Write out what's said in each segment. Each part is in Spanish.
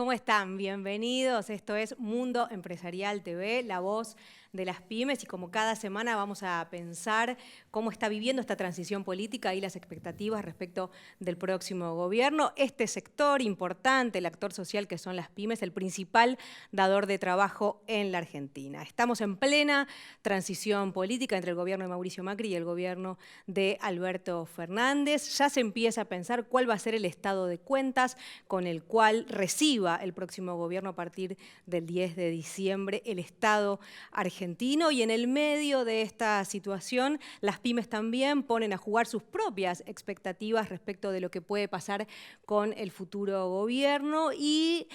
¿Cómo están? Bienvenidos. Esto es Mundo Empresarial TV, la voz de las pymes, y como cada semana vamos a pensar cómo está viviendo esta transición política y las expectativas respecto del próximo gobierno. Este sector importante, el actor social que son las pymes, el principal dador de trabajo en la Argentina. Estamos en plena transición política entre el gobierno de Mauricio Macri y el gobierno de Alberto Fernández. Ya se empieza a pensar cuál va a ser el estado de cuentas con el cual reciba el próximo gobierno a partir del 10 de diciembre el Estado argentino, y en el medio de esta situación las pymes también ponen a jugar sus propias expectativas respecto de lo que puede pasar con el futuro gobierno y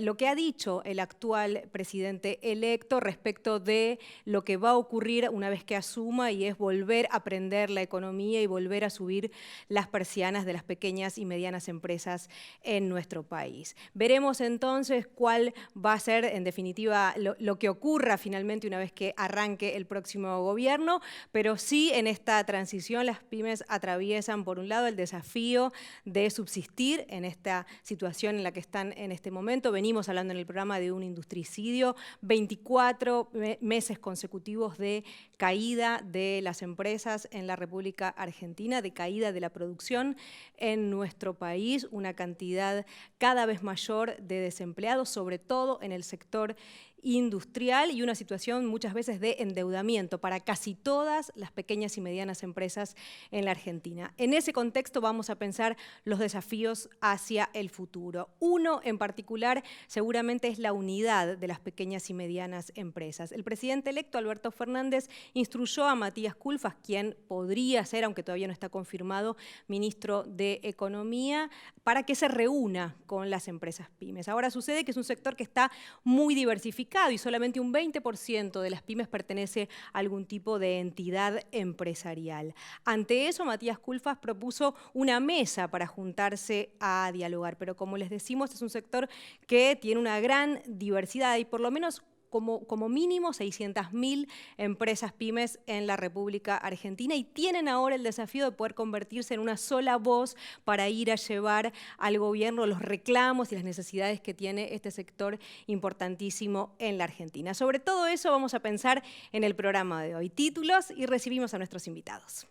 lo que ha dicho el actual presidente electo respecto de lo que va a ocurrir una vez que asuma, y es volver a prender la economía y volver a subir las persianas de las pequeñas y medianas empresas en nuestro país. Veremos entonces cuál va a ser, en definitiva, lo que ocurra finalmente una vez que arranque el próximo gobierno, pero sí en esta transición las pymes atraviesan, por un lado, el desafío de subsistir en esta situación en la que están en este momento. Venimos hablando en el programa de un industricidio, 24 meses consecutivos de caída de las empresas en la República Argentina, de caída de la producción en nuestro país, una cantidad cada vez mayor de desempleados, sobre todo en el sector industrial, y una situación muchas veces de endeudamiento para casi todas las pequeñas y medianas empresas en la Argentina. En ese contexto vamos a pensar los desafíos hacia el futuro. Uno en particular seguramente es la unidad de las pequeñas y medianas empresas. El presidente electo, Alberto Fernández, instruyó a Matías Culfas, quien podría ser, aunque todavía no está confirmado, ministro de Economía, para que se reúna con las empresas pymes. Ahora sucede que es un sector que está muy diversificado y solamente un 20% de las pymes pertenece a algún tipo de entidad empresarial. Ante eso, Matías Culfas propuso una mesa para juntarse a dialogar, pero como les decimos, es un sector que tiene una gran diversidad y por lo menos como mínimo 600.000 empresas pymes en la República Argentina, y tienen ahora el desafío de poder convertirse en una sola voz para ir a llevar al gobierno los reclamos y las necesidades que tiene este sector importantísimo en la Argentina. Sobre todo eso vamos a pensar en el programa de hoy. Títulos, y recibimos a nuestros invitados.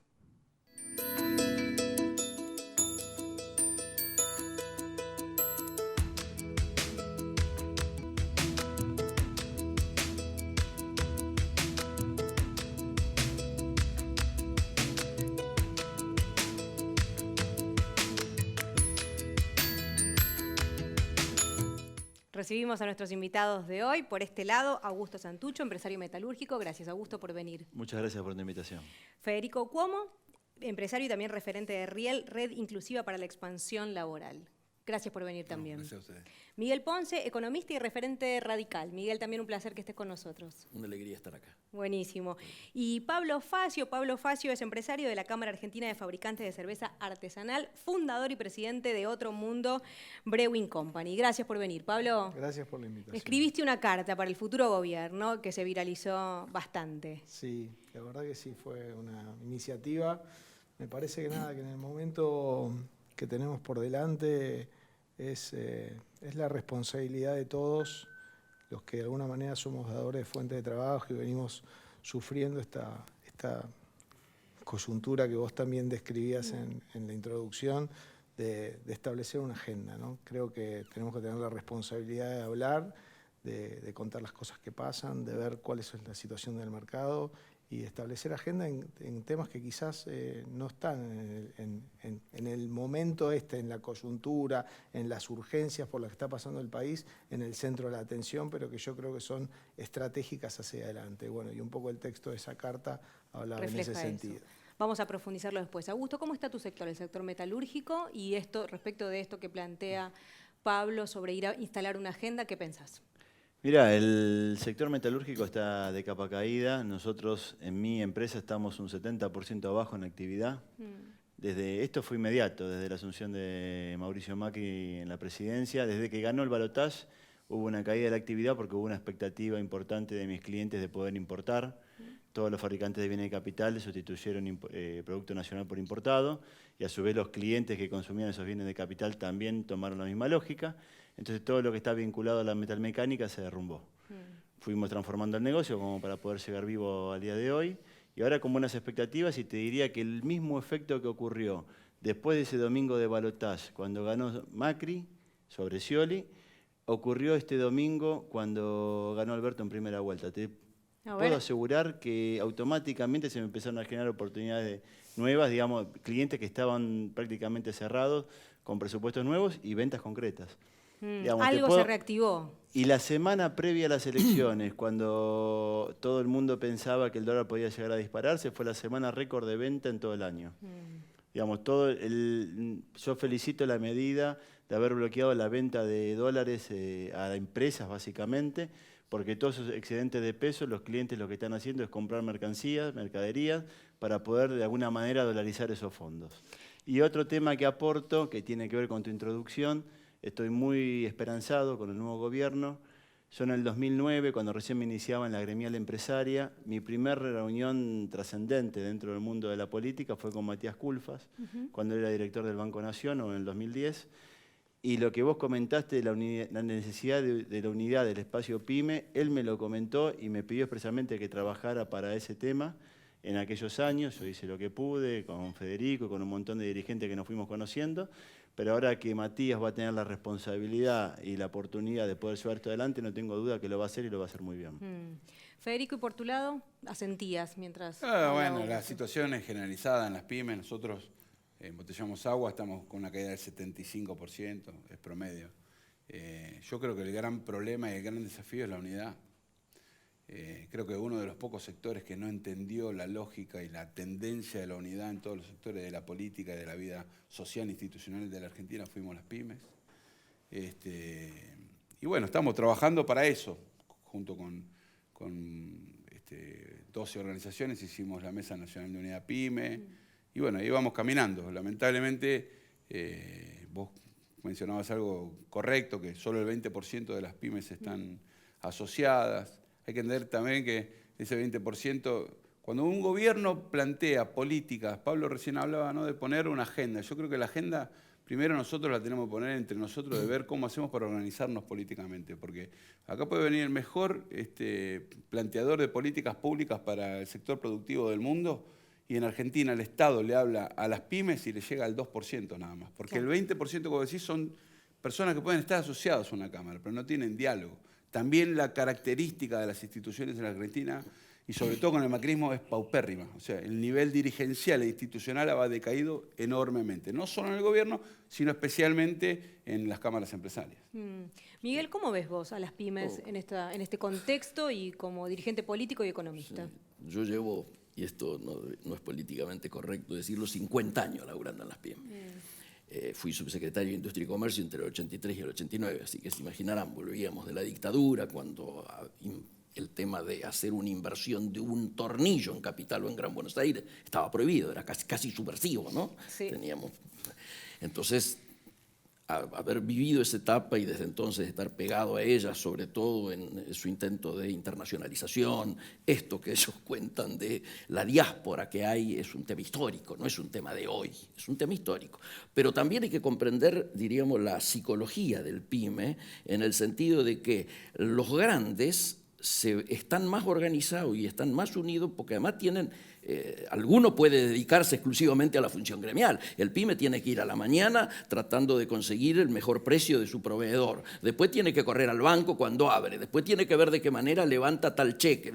Recibimos a nuestros invitados de hoy. Por este lado, Augusto Santucho, empresario metalúrgico. Gracias, Augusto, por venir. Muchas gracias por la invitación. Federico Cuomo, empresario y también referente de RIEL, Red Inclusiva para la Expansión Laboral. Gracias por venir también. Gracias a ustedes. Miguel Ponce, economista y referente Radical. Miguel, también un placer que estés con nosotros. Una alegría estar acá. Buenísimo. Y Pablo Facio es empresario de la Cámara Argentina de Fabricantes de Cerveza Artesanal, fundador y presidente de Otro Mundo Brewing Company. Gracias por venir, Pablo. Gracias por la invitación. Escribiste una carta para el futuro gobierno que se viralizó bastante. Sí, la verdad que sí, fue una iniciativa. Me parece que en el momento que tenemos por delante es la responsabilidad de todos los que de alguna manera somos dadores de fuente de trabajo y venimos sufriendo esta coyuntura que vos también describías en la introducción, de establecer una agenda, ¿no? Creo que tenemos que tener la responsabilidad de hablar, de contar las cosas que pasan, de ver cuál es la situación del mercado y de establecer agenda en temas que quizás no están en el momento en la coyuntura, en las urgencias por las que está pasando el país, en el centro de la atención, pero que yo creo que son estratégicas hacia adelante. Bueno, y un poco el texto de esa carta hablaba en ese sentido. Eso. Vamos a profundizarlo después. Augusto, ¿cómo está tu sector, el sector metalúrgico? Y respecto de esto que plantea Pablo sobre ir a instalar una agenda, ¿qué pensás? Mira, el sector metalúrgico está de capa caída. Nosotros en mi empresa estamos un 70% abajo en actividad. Esto fue inmediato, desde la asunción de Mauricio Macri en la presidencia. Desde que ganó el balotaje hubo una caída de la actividad porque hubo una expectativa importante de mis clientes de poder importar. todos los fabricantes de bienes de capital sustituyeron producto nacional por importado, y a su vez los clientes que consumían esos bienes de capital también tomaron la misma lógica. Entonces todo lo que está vinculado a la metalmecánica se derrumbó. Fuimos transformando el negocio como para poder llegar vivo al día de hoy, y ahora con buenas expectativas, y te diría que el mismo efecto que ocurrió después de ese domingo de balotaje, cuando ganó Macri sobre Scioli, ocurrió este domingo cuando ganó Alberto en primera vuelta. Te puedo asegurar que automáticamente se me empezaron a generar oportunidades nuevas, digamos, clientes que estaban prácticamente cerrados, con presupuestos nuevos y ventas concretas. Digamos, algo se reactivó. Y la semana previa a las elecciones, cuando todo el mundo pensaba que el dólar podía llegar a dispararse, fue la semana récord de venta en todo el año. Digamos, yo felicito la medida de haber bloqueado la venta de dólares a empresas, básicamente, porque todos esos excedentes de pesos, los clientes lo que están haciendo es comprar mercaderías, para poder de alguna manera dolarizar esos fondos. Y otro tema que aporto, que tiene que ver con tu introducción, estoy muy esperanzado con el nuevo gobierno. Yo en el 2009, cuando recién me iniciaba en la gremial empresaria, mi primera reunión trascendente dentro del mundo de la política fue con Matías Culfas, cuando era director del Banco Nación, o en el 2010. Y lo que vos comentaste de la necesidad de la unidad del espacio PYME, él me lo comentó y me pidió expresamente que trabajara para ese tema en aquellos años. Yo hice lo que pude con Federico y con un montón de dirigentes que nos fuimos conociendo, pero ahora que Matías va a tener la responsabilidad y la oportunidad de poder llevar esto adelante, no tengo duda que lo va a hacer y lo va a hacer muy bien. Federico, y por tu lado, asentías mientras... Bueno, la situación es generalizada en las pymes. Nosotros embotellamos agua, estamos con una caída del 75%, es promedio. Yo creo que el gran problema y el gran desafío es la unidad. Creo que uno de los pocos sectores que no entendió la lógica y la tendencia de la unidad en todos los sectores de la política y de la vida social e institucional de la Argentina fuimos las pymes. Y bueno, estamos trabajando para eso, junto con 12 organizaciones, hicimos la Mesa Nacional de Unidad PYME. Y bueno, ahí vamos caminando. Lamentablemente, vos mencionabas algo correcto, que solo el 20% de las pymes están asociadas. Hay que entender también que ese 20%, cuando un gobierno plantea políticas, Pablo recién hablaba, ¿no?, de poner una agenda. Yo creo que la agenda, primero nosotros la tenemos que poner entre nosotros, de ver cómo hacemos para organizarnos políticamente. Porque acá puede venir el mejor planteador de políticas públicas para el sector productivo del mundo, y en Argentina el Estado le habla a las pymes y le llega al 2% nada más. Porque el 20% que vos decís son personas que pueden estar asociadas a una cámara, pero no tienen diálogo. También la característica de las instituciones en la Argentina, y sobre todo con el macrismo, es paupérrima. O sea, el nivel dirigencial e institucional ha decaído enormemente. No solo en el gobierno, sino especialmente en las cámaras empresarias. Miguel, ¿cómo ves vos a las pymes en este contexto y como dirigente político y economista? Sí. Yo llevo, y esto no es políticamente correcto decirlo, 50 años laburando en las pymes. Fui subsecretario de Industria y Comercio entre el 83 y el 89, así que se imaginarán, volvíamos de la dictadura, cuando el tema de hacer una inversión de un tornillo en Capital o en Gran Buenos Aires estaba prohibido, era casi subversivo, ¿no? Sí. Entonces, haber vivido esa etapa y desde entonces estar pegado a ella, sobre todo en su intento de internacionalización, esto que ellos cuentan de la diáspora que hay, es un tema histórico, no es un tema de hoy, es un tema histórico. Pero también hay que comprender, diríamos, la psicología del PYME, en el sentido de que los grandes están más organizados y están más unidos porque además tienen... alguno puede dedicarse exclusivamente a la función gremial. El PYME tiene que ir a la mañana tratando de conseguir el mejor precio de su proveedor. Después tiene que correr al banco cuando abre. Después tiene que ver de qué manera levanta tal cheque.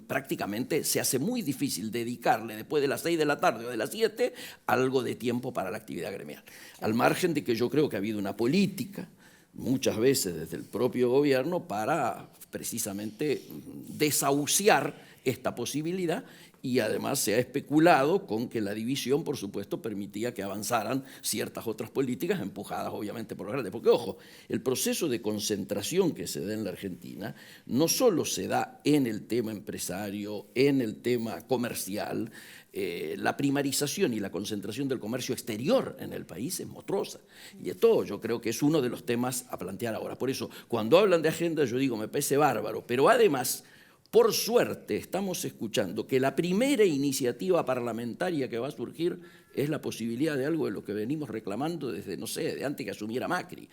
Prácticamente se hace muy difícil dedicarle después de las 6 de la tarde o de las 7 algo de tiempo para la actividad gremial. Al margen de que yo creo que ha habido una política muchas veces desde el propio gobierno para precisamente desahuciar esta posibilidad, y además se ha especulado con que la división, por supuesto, permitía que avanzaran ciertas otras políticas empujadas obviamente por los grandes. Porque, ojo, el proceso de concentración que se da en la Argentina no solo se da en el tema empresario, en el tema comercial. La primarización y la concentración del comercio exterior en el país es monstruosa. Y esto yo creo que es uno de los temas a plantear ahora. Por eso, cuando hablan de agenda, yo digo, me parece bárbaro, pero además Por suerte estamos escuchando que la primera iniciativa parlamentaria que va a surgir es la posibilidad de algo de lo que venimos reclamando desde, no sé, de antes que asumiera Macri.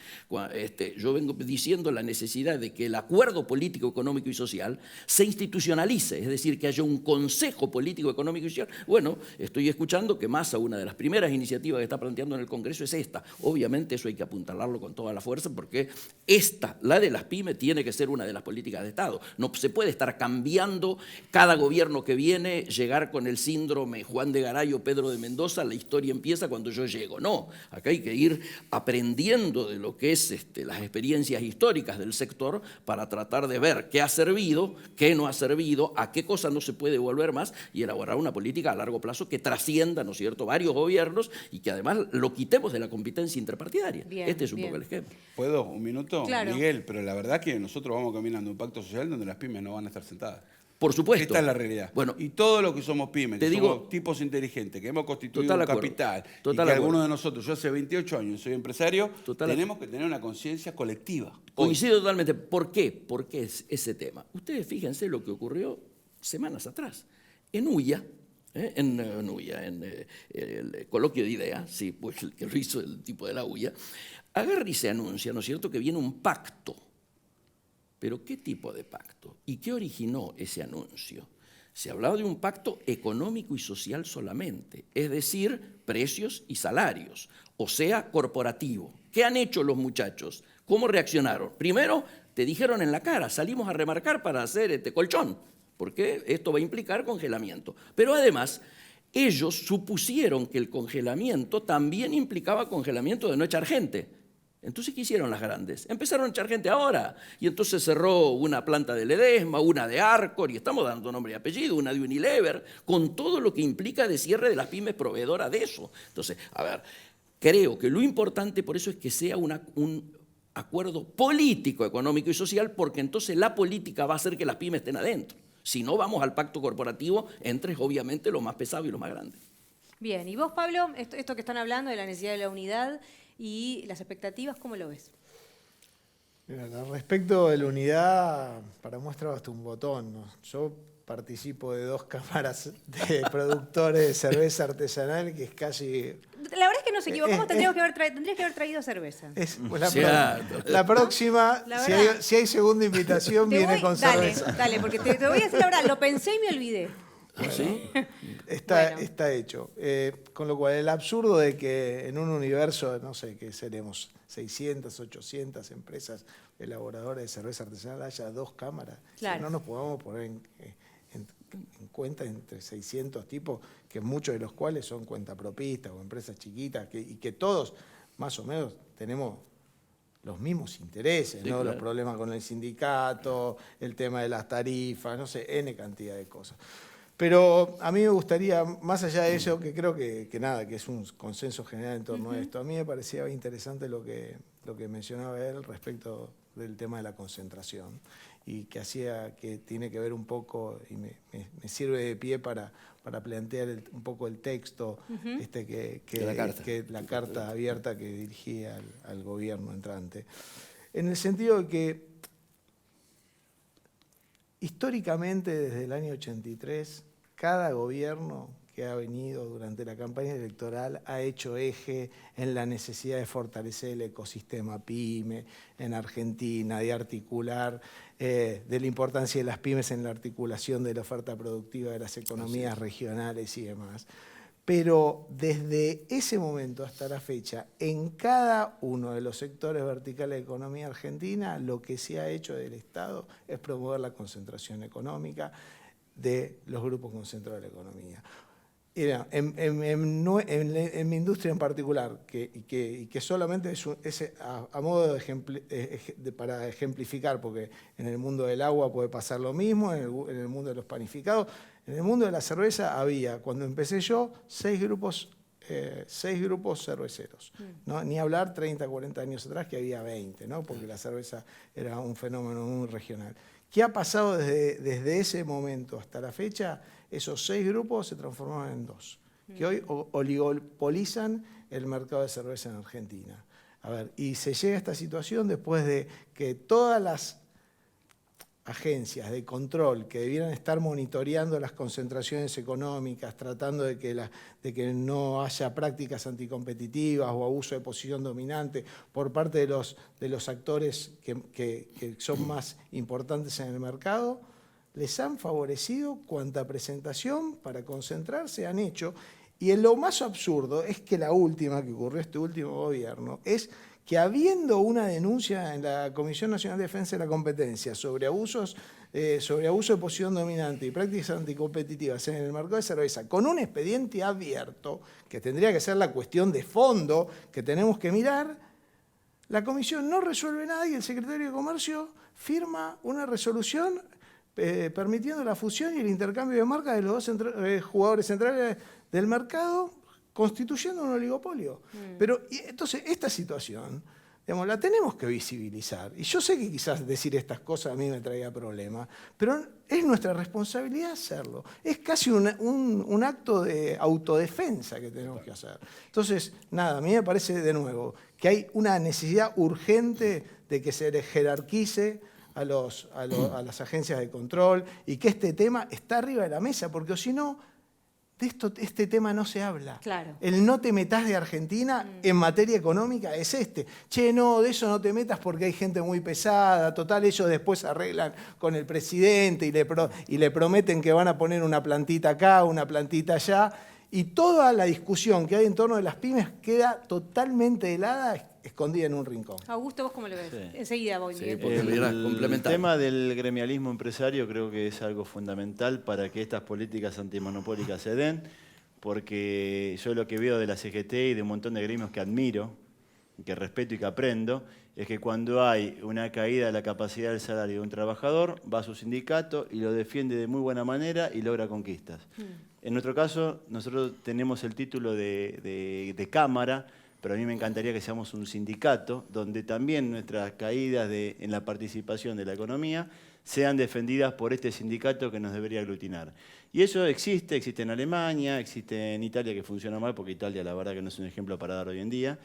Yo vengo diciendo la necesidad de que el acuerdo político, económico y social se institucionalice, es decir, que haya un consejo político, económico y social. Bueno, estoy escuchando que Massa, una de las primeras iniciativas que está planteando en el Congreso es esta. Obviamente eso hay que apuntalarlo con toda la fuerza porque esta, la de las pymes, tiene que ser una de las políticas de Estado. No se puede estar cambiando cada gobierno que viene, llegar con el síndrome Juan de Garay o Pedro de Mendoza, la historia empieza cuando yo llego. No, acá hay que ir aprendiendo de lo que es las experiencias históricas del sector para tratar de ver qué ha servido, qué no ha servido, a qué cosa no se puede volver más y elaborar una política a largo plazo que trascienda, ¿no es cierto?, varios gobiernos y que además lo quitemos de la competencia interpartidaria. Bien, este es un bien. poco el esquema. ¿Puedo? ¿Un minuto? Claro. Miguel, pero la verdad que nosotros vamos caminando un pacto social donde las pymes no van a estar sentadas. Por supuesto. Esta es la realidad. Bueno, y todo lo que somos pymes, te que digo, somos tipos inteligentes, que hemos constituido total un acuerdo, capital, total y que acuerdo. algunos de nosotros, yo hace 28 años soy empresario, Total tenemos que tener una conciencia colectiva. Coincido totalmente. ¿Por qué? ¿Por qué es ese tema? Ustedes fíjense lo que ocurrió semanas atrás. En UIA, en el coloquio de ideas, sí, pues el que lo hizo el tipo de la UIA, agarra y se anuncia, ¿no es cierto?, que viene un pacto. ¿Pero qué tipo de pacto? ¿Y qué originó ese anuncio? Se hablaba de un pacto económico y social solamente, es decir, precios y salarios, o sea, corporativo. ¿Qué han hecho los muchachos? ¿Cómo reaccionaron? Primero, te dijeron en la cara, salimos a remarcar para hacer colchón, porque esto va a implicar congelamiento. Pero además, ellos supusieron que el congelamiento también implicaba congelamiento de no echar gente. Entonces, ¿qué hicieron las grandes? Empezaron a echar gente ahora. Y entonces cerró una planta de Ledesma, una de Arcor, y estamos dando nombre y apellido, una de Unilever, con todo lo que implica de cierre de las pymes proveedoras de eso. Entonces, a ver, creo que lo importante por eso es que sea un acuerdo político, económico y social, porque entonces la política va a hacer que las pymes estén adentro. Si no, vamos al pacto corporativo entre, obviamente, lo más pesado y lo más grande. Bien, y vos, Pablo, esto que están hablando de la necesidad de la unidad y las expectativas, ¿cómo lo ves? Mira, respecto de la unidad, para muestra basta un botón, ¿no? Yo participo de 2 cámaras de productores de cerveza artesanal, que es casi... La verdad es que nos equivocamos, tendrías que haber traído cerveza. Pues Cierto. la próxima, La si verdad. si hay segunda invitación, viene con Dale, cerveza. dale, porque te voy a decir la verdad, lo pensé y me olvidé. ¿Sí? Está, Bueno. está hecho. Con lo cual, el absurdo de que en un universo, no sé, que seremos 600, 800 empresas elaboradoras de cerveza artesanal, haya 2 cámaras. Claro. No nos podemos poner en cuenta entre 600 tipos, que muchos de los cuales son cuentapropistas o empresas chiquitas, y que todos, más o menos, tenemos los mismos intereses, Sí, ¿no? claro. Los problemas con el sindicato, el tema de las tarifas, no sé, N cantidad de cosas. Pero a mí me gustaría, más allá de eso, que creo que nada, que es un consenso general en torno a esto, a mí me parecía interesante lo que mencionaba él respecto del tema de la concentración, y que tiene que ver un poco, y me sirve de pie para plantear un poco el texto De la carta. que la carta abierta que dirigía al gobierno entrante. En el sentido de que históricamente, desde el año 83, cada gobierno que ha venido durante la campaña electoral ha hecho eje en la necesidad de fortalecer el ecosistema PYME en Argentina, de articular, de la importancia de las pymes en la articulación de la oferta productiva de las economías regionales y demás. Pero desde ese momento hasta la fecha, en cada uno de los sectores verticales de la economía argentina, lo que se ha hecho del Estado es promover la concentración económica de los grupos concentrados de la economía. En mi industria en particular, que solamente es a modo para ejemplificar, porque en el mundo del agua puede pasar lo mismo, en el mundo de los panificados, en el mundo de la cerveza había, cuando empecé yo, 6 grupos cerveceros. ¿No? Ni hablar 30, 40 años atrás que había 20, ¿no? Porque la cerveza era un fenómeno muy regional. ¿Qué ha pasado desde ese momento hasta la fecha? Esos 6 grupos se transformaron en 2, que hoy oligopolizan el mercado de cerveza en Argentina. A ver, y se llega a esta situación después de que todas las agencias de control que debieran estar monitoreando las concentraciones económicas, tratando de que no haya prácticas anticompetitivas o abuso de posición dominante por parte de los actores que son más importantes en el mercado, les han favorecido cuanta presentación para concentrarse han hecho. Y lo más absurdo es que la última que ocurrió este último gobierno es que habiendo una denuncia en la Comisión Nacional de Defensa de la Competencia sobre abuso de posición dominante y prácticas anticompetitivas en el mercado de cerveza, con un expediente abierto, que tendría que ser la cuestión de fondo que tenemos que mirar, la Comisión no resuelve nada y el Secretario de Comercio firma una resolución permitiendo la fusión y el intercambio de marcas de los dos jugadores centrales del mercado, constituyendo un oligopolio. Pero entonces esta situación, digamos, la tenemos que visibilizar. Y yo sé que quizás decir estas cosas a mí me traía problemas, pero es nuestra responsabilidad hacerlo. Es casi un acto de autodefensa que tenemos que hacer. Entonces, nada, a mí me parece de nuevo que hay una necesidad urgente de que se jerarquice a las agencias de control y que este tema está arriba de la mesa, porque si no, este tema no se habla. Claro. El no te metas de Argentina en materia económica es este. Che, no, de eso no te metas porque hay gente muy pesada. Total, ellos después arreglan con el presidente y le prometen que van a poner una plantita acá, una plantita allá. Y toda la discusión que hay en torno de las pymes queda totalmente helada, escondida en un rincón. Augusto, ¿vos cómo lo ves? Sí. Enseguida voy. Sí, porque era El complementario. tema del gremialismo empresario creo que es algo fundamental para que estas políticas antimonopólicas se den, porque yo lo que veo de la CGT y de un montón de gremios que admiro, que respeto y que aprendo, es que cuando hay una caída de la capacidad del salario de un trabajador, va a su sindicato y lo defiende de muy buena manera y logra conquistas. En nuestro caso, nosotros tenemos el título de Cámara, pero a mí me encantaría que seamos un sindicato donde también nuestras caídas en la participación de la economía sean defendidas por este sindicato que nos debería aglutinar. Y eso existe en Alemania, existe en Italia, que funciona mal, porque Italia la verdad que no es un ejemplo para dar hoy en día,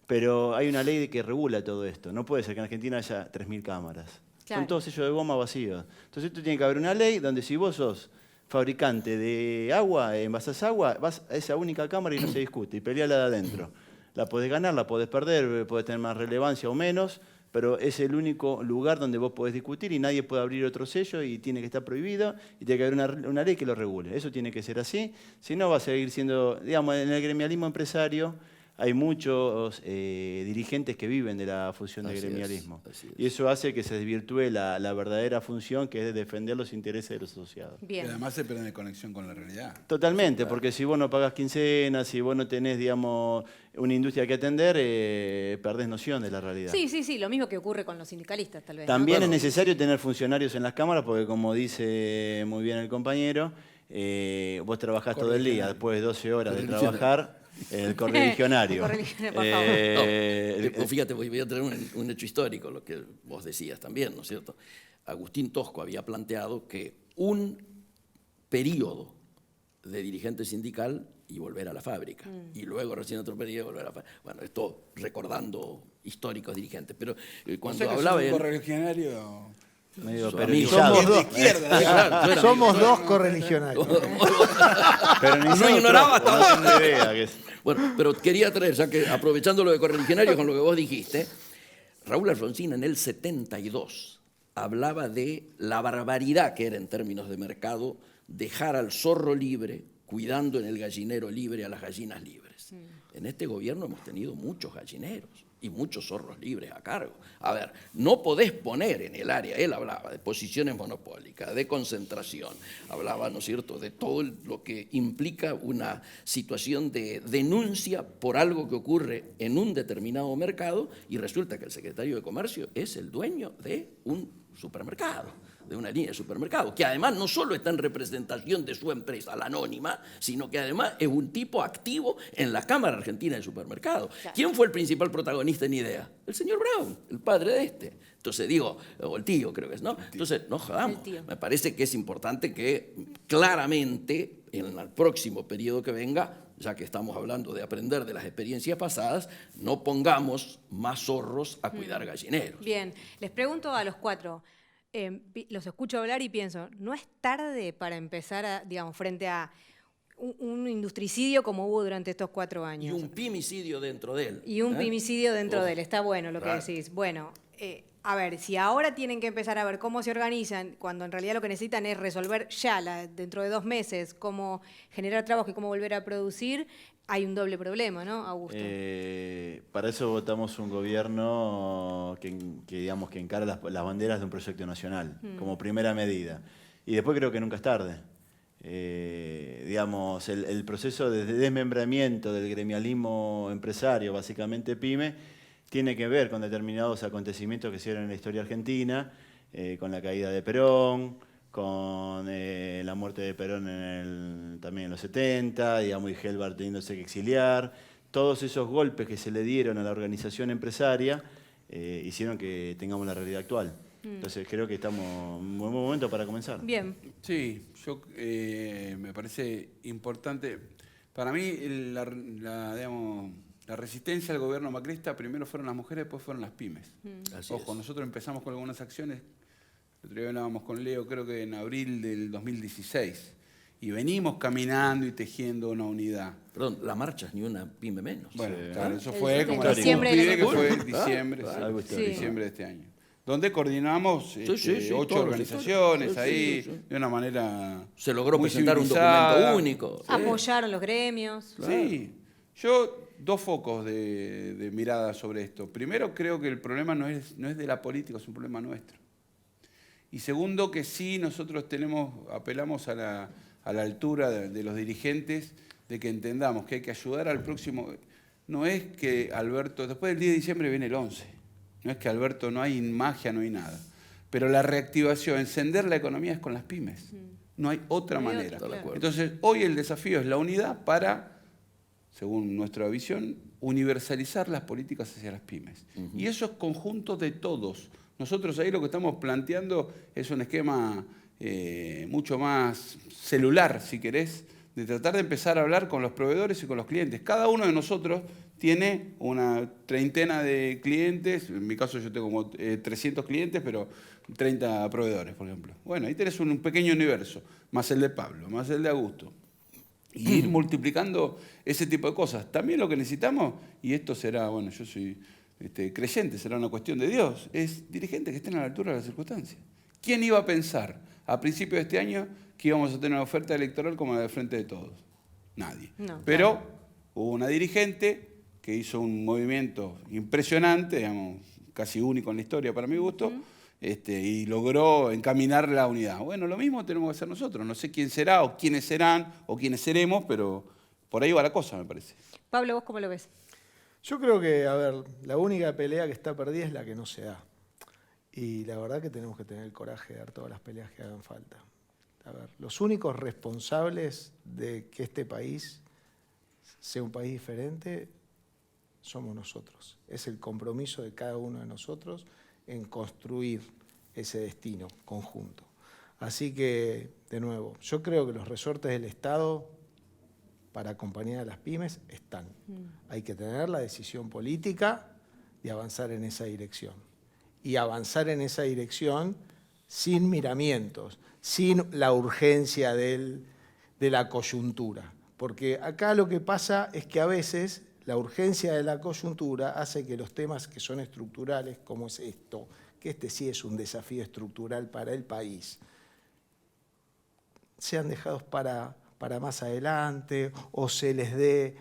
pero hay una ley que regula todo esto. No puede ser que en Argentina haya 3.000 cámaras. Claro. Son todos sellos de goma vacíos. Entonces esto tiene que haber una ley donde si vos sos fabricante de agua, envasás agua, vas a esa única cámara y no se discute, y peleala de adentro. La podés ganar, la podés perder, podés tener más relevancia o menos, pero es el único lugar donde vos podés discutir y nadie puede abrir otro sello y tiene que estar prohibido y tiene que haber una ley que lo regule. Eso tiene que ser así, si no va a seguir siendo, digamos, en el gremialismo empresario hay muchos dirigentes que viven de la función de gremialismo. Así es. Y eso hace que se desvirtúe la verdadera función, que es defender los intereses de los asociados. Y Bien. además se pierde conexión con la realidad. Totalmente, porque si vos no pagás quincenas, si vos no tenés, digamos, una industria que atender, perdés noción de la realidad. Sí, lo mismo que ocurre con los sindicalistas, tal vez. ¿no? También Bueno, es necesario tener funcionarios en las cámaras, porque como dice muy bien el compañero, vos trabajás todo el día, después de 12 horas de trabajar, el correligionario. Correligionario, por favor. No, fíjate, voy a traer un hecho histórico, lo que vos decías también, ¿no es cierto? Agustín Tosco había planteado que un periodo de dirigente sindical y volver a la fábrica, y luego recién otro periodo y volver a la fábrica. Bueno, esto recordando históricos dirigentes, pero cuando hablaba un él... correligionario Medio Su perillado. amigo. Somos dos, Claro, yo era somos amigo. dos correligionarios. Pero ni No nosotros, ignoraba no tengo idea que es. Bueno, pero quería traer, ya que aprovechando lo de correligionario con lo que vos dijiste, Raúl Alfonsín en el 72 hablaba de la barbaridad que era en términos de mercado dejar al zorro libre, cuidando en el gallinero libre a las gallinas libres. En este gobierno hemos tenido muchos gallineros y muchos zorros libres a cargo. A ver, no podés poner en el área, él hablaba de posiciones monopólicas, de concentración, hablaba, ¿no es cierto?, de todo lo que implica una situación de denuncia por algo que ocurre en un determinado mercado y resulta que el secretario de Comercio es el dueño de un supermercado, de una línea de supermercados, que además no solo está en representación de su empresa, la anónima, sino que además es un tipo activo en la Cámara Argentina de Supermercados. Claro. ¿Quién fue el principal protagonista en IDEA? El señor Brown, el padre de este. Entonces digo, o el tío creo que es, ¿no? Entonces, no jodamos. El tío. Me parece que es importante que claramente en el próximo periodo que venga, ya que estamos hablando de aprender de las experiencias pasadas, no pongamos más zorros a cuidar gallineros. Bien, les pregunto a los cuatro. los escucho hablar y pienso, ¿no es tarde para empezar, digamos, frente a un industricidio como hubo durante estos 4 Y años? un pimicidio dentro de él. Y un pimicidio dentro de él, está bueno lo Claro. que decís. Bueno, a ver, si ahora tienen que empezar a ver cómo se organizan, cuando en realidad lo que necesitan es resolver ya, dentro de 2 meses, cómo generar trabajo y cómo volver a producir, hay un doble problema, ¿no, Augusto? Para eso votamos un gobierno que digamos, que encara las banderas de un proyecto nacional, como primera medida. Y después creo que nunca es tarde. Digamos, el proceso de desmembramiento del gremialismo empresario, básicamente pyme, tiene que ver con determinados acontecimientos que se dieron en la historia argentina, con la caída de Perón, con la muerte de Perón también en los 70, digamos, y Helbar teniéndose que exiliar. Todos esos golpes que se le dieron a la organización empresaria hicieron que tengamos la realidad actual. Entonces creo que estamos en un buen momento para comenzar. Bien. Sí, me parece importante. Para mí, digamos, la resistencia al gobierno macrista primero fueron las mujeres, después fueron las pymes. Así Ojo, es. nosotros empezamos con algunas acciones. El otro día hablábamos con Leo, creo que en abril del 2016. Y venimos caminando y tejiendo una unidad. Perdón, la marcha es ni una pyme menos. Bueno, Sí. claro, eso fue En como la diciembre cúspide, del que fue año. en diciembre, Claro, sí, algo histórico. diciembre de este año. Donde coordinamos Sí, sí, 8 todos los organizaciones sectores. ahí, Sí, sí. de una manera Se logró muy presentar un civilizada. documento único. Sí. Apoyaron los gremios. Sí, yo 2 focos de mirada sobre esto. Primero, creo que el problema no es de la política, es un problema nuestro. Y segundo, que sí nosotros apelamos a la altura de los dirigentes, de que entendamos que hay que ayudar al próximo. No es que Alberto, después del 10 de diciembre viene el 11, no es que Alberto no hay magia, no hay nada. Pero la reactivación, encender la economía es con las pymes. No hay otra No hay manera. otra, claro. Entonces, hoy el desafío es la unidad para, según nuestra visión, universalizar las políticas hacia las pymes. Y eso es conjunto de todos. Nosotros ahí lo que estamos planteando es un esquema mucho más celular, si querés, de tratar de empezar a hablar con los proveedores y con los clientes. Cada uno de nosotros tiene una treintena de clientes, en mi caso yo tengo como 300 clientes, pero 30 proveedores, por ejemplo. Bueno, ahí tenés un pequeño universo, más el de Pablo, más el de Augusto. Y ir multiplicando ese tipo de cosas. También lo que necesitamos, y esto será, bueno, yo soy creyente, será una cuestión de Dios, es dirigentes que estén a la altura de las circunstancias. ¿Quién iba a pensar a principios de este año que íbamos a tener una oferta electoral como la del Frente de Todos? Nadie. No, Pero claro. hubo una dirigente que hizo un movimiento impresionante, digamos, casi único en la historia para mi gusto, y logró encaminar la unidad. Bueno, lo mismo tenemos que hacer nosotros. No sé quién será o quiénes serán o quiénes seremos, pero por ahí va la cosa, me parece. Pablo, ¿vos cómo lo ves? Yo creo que, a ver, la única pelea que está perdida es la que no se da. Y la verdad que tenemos que tener el coraje de dar todas las peleas que hagan falta. A ver, los únicos responsables de que este país sea un país diferente somos nosotros. Es el compromiso de cada uno de nosotros en construir ese destino conjunto. Así que, de nuevo, yo creo que los resortes del Estado para acompañar a las pymes están. Hay que tener la decisión política de avanzar en esa dirección. Y avanzar en esa dirección sin miramientos, sin la urgencia de la coyuntura. Porque acá lo que pasa es que a veces la urgencia de la coyuntura hace que los temas que son estructurales, como es esto, que este sí es un desafío estructural para el país, sean dejados para más adelante o se les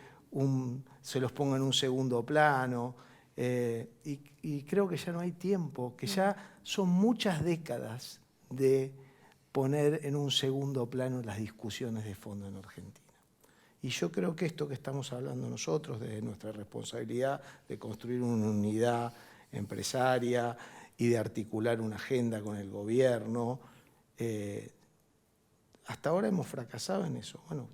se los ponga en un segundo plano. Y creo que ya no hay tiempo, que ya son muchas décadas de poner en un segundo plano las discusiones de fondo en Argentina. Y yo creo que esto que estamos hablando nosotros, de nuestra responsabilidad de construir una unidad empresaria y de articular una agenda con el gobierno, hasta ahora hemos fracasado en eso. Bueno,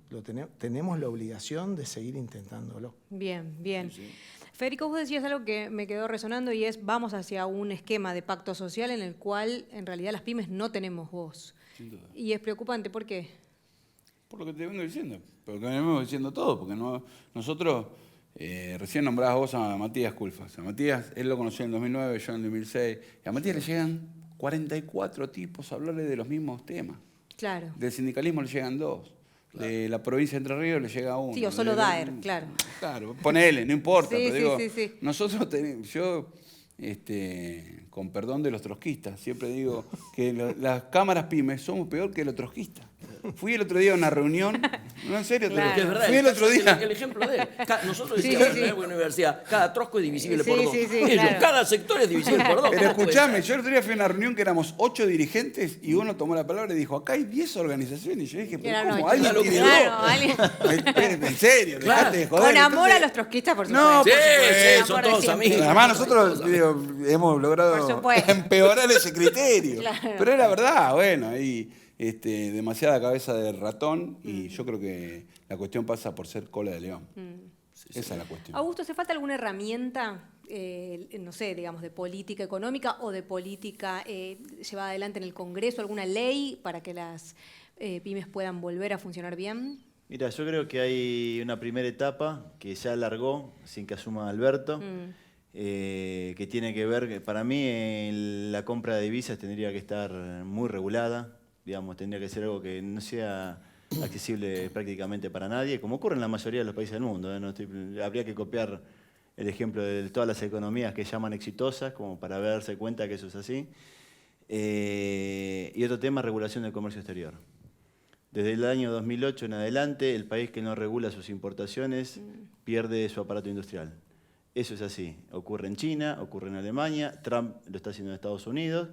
tenemos la obligación de seguir intentándolo. Bien, bien. Sí, sí. Federico, vos decías algo que me quedó resonando y es vamos hacia un esquema de pacto social en el cual en realidad las pymes no tenemos voz. Sin duda. Y es preocupante, ¿por qué? Por lo que te vengo diciendo, por lo que venimos diciendo todo, porque nosotros, recién nombrabas vos a Matías Culfas. A Matías, él lo conoció en el 2009, yo en el 2006, y a Matías le llegan 44 tipos a hablarle de los mismos temas. Claro. Del sindicalismo le llegan 2. Claro. De la provincia de Entre Ríos le llega 1. Sí, o solo Daer, claro. Claro, ponele, no importa. Sí, pero sí, digo, sí. nosotros tenemos, yo, con perdón de los trotskistas, siempre digo que las cámaras pymes somos peor que los trotskistas. Fui el otro día a una reunión, no, en serio, Claro. Que es verdad, fui el otro día. el ejemplo de él. Nosotros decíamos en la universidad, cada trosco es divisible por 2. Claro. Cada sector es divisible por 2. Pero escuchame, yo el otro día fui a una reunión que éramos 8 dirigentes y uno tomó la palabra y dijo, acá hay 10 organizaciones. Y yo dije, pero ¿cómo? ¿Alguien tiene dos? En serio, Claro. dejate de joder. Con amor Entonces, a los trotskistas, por supuesto. No, Sí, por sí, son todos amigos. Además nosotros digo, hemos Por logrado supuesto. empeorar ese criterio. Claro. Pero era verdad, bueno, ahí demasiada cabeza de ratón y yo creo que la cuestión pasa por ser cola de león. Esa es la cuestión. Augusto, ¿hace falta alguna herramienta, no sé, digamos, de política económica o de política llevada adelante en el Congreso, alguna ley para que las pymes puedan volver a funcionar bien? Mira, yo creo que hay una primera etapa que ya alargó sin que asuma Alberto, que tiene que ver, para mí la compra de divisas tendría que estar muy regulada, digamos, tendría que ser algo que no sea accesible prácticamente para nadie, como ocurre en la mayoría de los países del mundo. No habría que copiar el ejemplo de todas las economías que llaman exitosas, como para darse cuenta que eso es así. Y otro tema, regulación del comercio exterior. Desde el año 2008 en adelante, el país que no regula sus importaciones pierde su aparato industrial. Eso es así. Ocurre en China, ocurre en Alemania, Trump lo está haciendo en Estados Unidos,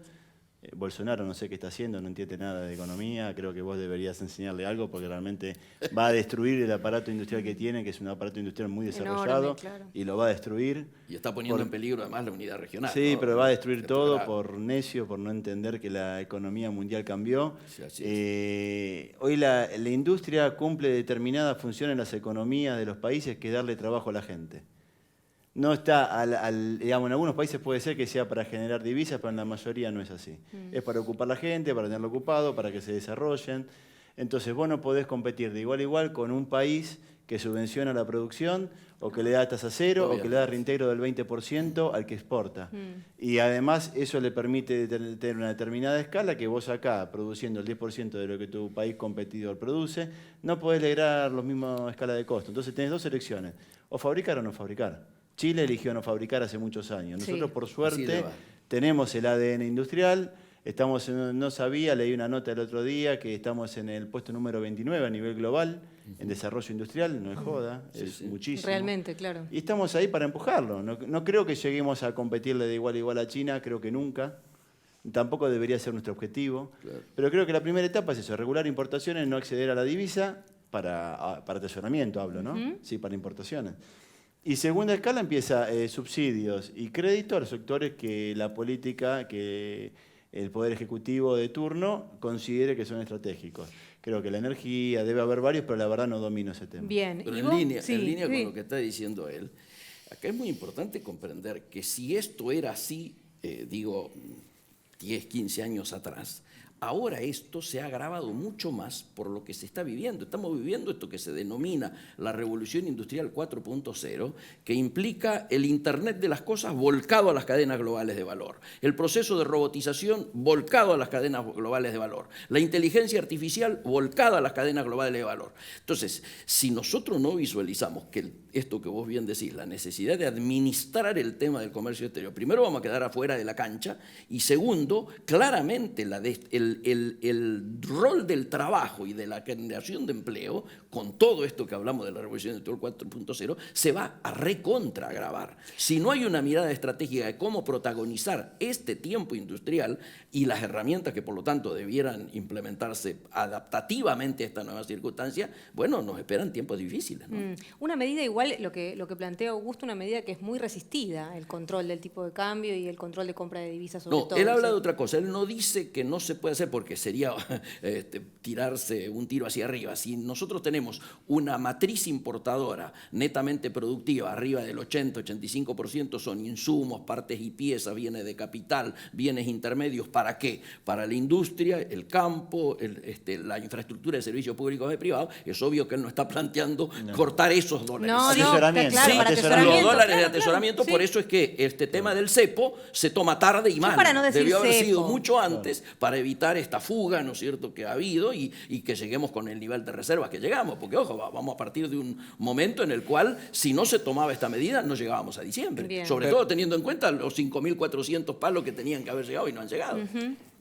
Bolsonaro no sé qué está haciendo, no entiende nada de economía, creo que vos deberías enseñarle algo porque realmente va a destruir el aparato industrial que tiene, que es un aparato industrial muy desarrollado, enorme, claro. y lo va a destruir. Y está poniendo en peligro además la unidad regional. Sí, ¿no? pero va a destruir todo grave. por necio, por no entender que la economía mundial cambió. Sí, así es. Hoy la industria cumple determinada función en las economías de los países, que es darle trabajo a la gente. No está, digamos, en algunos países puede ser que sea para generar divisas, pero en la mayoría no es así. Es para ocupar la gente, para tenerlo ocupado, para que se desarrollen. Entonces vos no podés competir de igual a igual con un país que subvenciona la producción o que le da tasa cero o que le da reintegro del 20% al que exporta. Y además eso le permite tener una determinada escala que vos acá, produciendo el 10% de lo que tu país competidor produce, no podés lograr la misma escala de costo. Entonces tenés dos elecciones, o fabricar o no fabricar. Chile eligió no fabricar hace muchos años. Nosotros, por suerte, tenemos el ADN industrial. No sabía, leí una nota el otro día que estamos en el puesto número 29 a nivel global en desarrollo industrial. No es joda, es muchísimo. Realmente, claro. Y estamos ahí para empujarlo. No creo que lleguemos a competirle de igual a igual a China, creo que nunca. Tampoco debería ser nuestro objetivo. Claro. Pero creo que la primera etapa es eso, regular importaciones, no acceder a la divisa para atesoramiento, hablo, ¿no? Sí, para importaciones. Y segunda escala empieza subsidios y crédito a los sectores que la política, que el Poder Ejecutivo de turno considere que son estratégicos. Creo que la energía, debe haber varios, pero la verdad no domino ese tema. Bien. Pero en línea con lo que está diciendo él, acá es muy importante comprender que si esto era así, 10, 15 años atrás, ahora esto se ha agravado mucho más por lo que se está viviendo. Estamos viviendo esto que se denomina la Revolución Industrial 4.0, que implica el Internet de las cosas volcado a las cadenas globales de valor, el proceso de robotización volcado a las cadenas globales de valor, la inteligencia artificial volcada a las cadenas globales de valor. Entonces, si nosotros no visualizamos que esto que vos bien decís, la necesidad de administrar el tema del comercio exterior, primero vamos a quedar afuera de la cancha y segundo, claramente el rol del trabajo y de la generación de empleo, con todo esto que hablamos de la Revolución Industrial 4.0, se va a recontra agravar. Si no hay una mirada estratégica de cómo protagonizar este tiempo industrial y las herramientas que por lo tanto debieran implementarse adaptativamente a esta nueva circunstancia, bueno, nos esperan tiempos difíciles, ¿no? Una medida igual, lo que plantea Augusto, una medida que es muy resistida, el control del tipo de cambio y el control de compra de divisas sobre todo. No, él habla de otra cosa, él no dice que no se puede hacer porque sería tirarse un tiro hacia arriba. Si nosotros tenemos una matriz importadora netamente productiva, arriba del 80-85% son insumos, partes y piezas, bienes de capital, bienes intermedios, ¿para qué? Para la industria, el campo, la infraestructura de servicios públicos y privados. Es obvio que él no está planteando cortar esos dólares. No, Sí, no, Asesoramiento. claro, Sí, para los asesoramiento. dólares de Claro, asesoramiento, sí. por eso es que este tema del cepo se toma tarde y mal. para no decir Debió haber sido cepo. mucho antes para evitar esta fuga, ¿no es cierto?, que ha habido y que lleguemos con el nivel de reservas que llegamos. Porque, ojo, vamos a partir de un momento en el cual, si no se tomaba esta medida, no llegábamos a diciembre. Bien. Sobre todo teniendo en cuenta los 5.400 palos que tenían que haber llegado y no han llegado.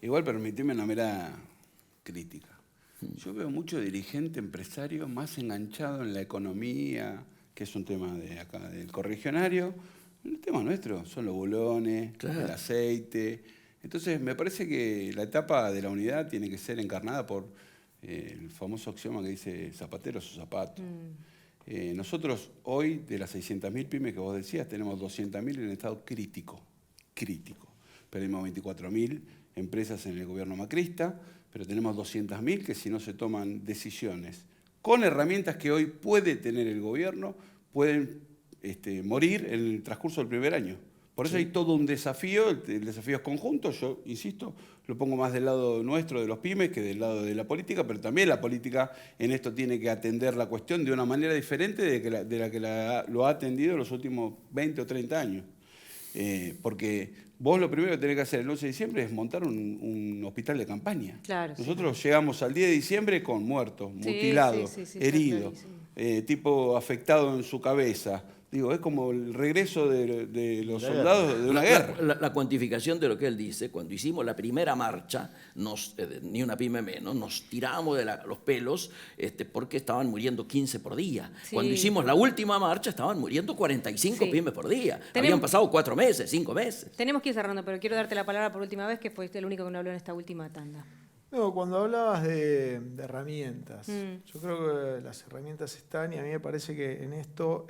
Igual permitime una mera crítica. Yo veo mucho dirigente empresario más enganchado en la economía, que es un tema de acá, del correligionario. El tema nuestro son los bolones, el aceite. Entonces, me parece que la etapa de la unidad tiene que ser encarnada por el famoso axioma que dice zapatero a su zapato. Nosotros hoy, de las 600.000 pymes que vos decías, tenemos 200.000 en estado crítico. Perdimos 24.000 empresas en el gobierno macrista, pero tenemos 200.000 que si no se toman decisiones con herramientas que hoy puede tener el gobierno, pueden morir en el transcurso del primer año. Por eso hay todo un desafío, el desafío es conjunto, yo insisto, lo pongo más del lado nuestro de los pymes que del lado de la política, pero también la política en esto tiene que atender la cuestión de una manera diferente de la que lo ha atendido en los últimos 20 o 30 años. Porque vos lo primero que tenés que hacer el 11 de diciembre es montar un hospital de campaña. Claro, Nosotros llegamos al 10 de diciembre con muertos, mutilados, heridos, tipo afectado en su cabeza. Digo, es como el regreso de los soldados de una guerra. La cuantificación de lo que él dice, cuando hicimos la primera marcha, ni una pyme menos, nos tiramos de los pelos porque estaban muriendo 15 por día. Sí. Cuando hicimos la última marcha, estaban muriendo 45 pymes por día. Habían pasado 4 meses, 5 meses. Tenemos que ir cerrando, pero quiero darte la palabra por última vez, que fuiste el único que no habló en esta última tanda. No, cuando hablabas de herramientas, yo creo que las herramientas están y a mí me parece que en esto,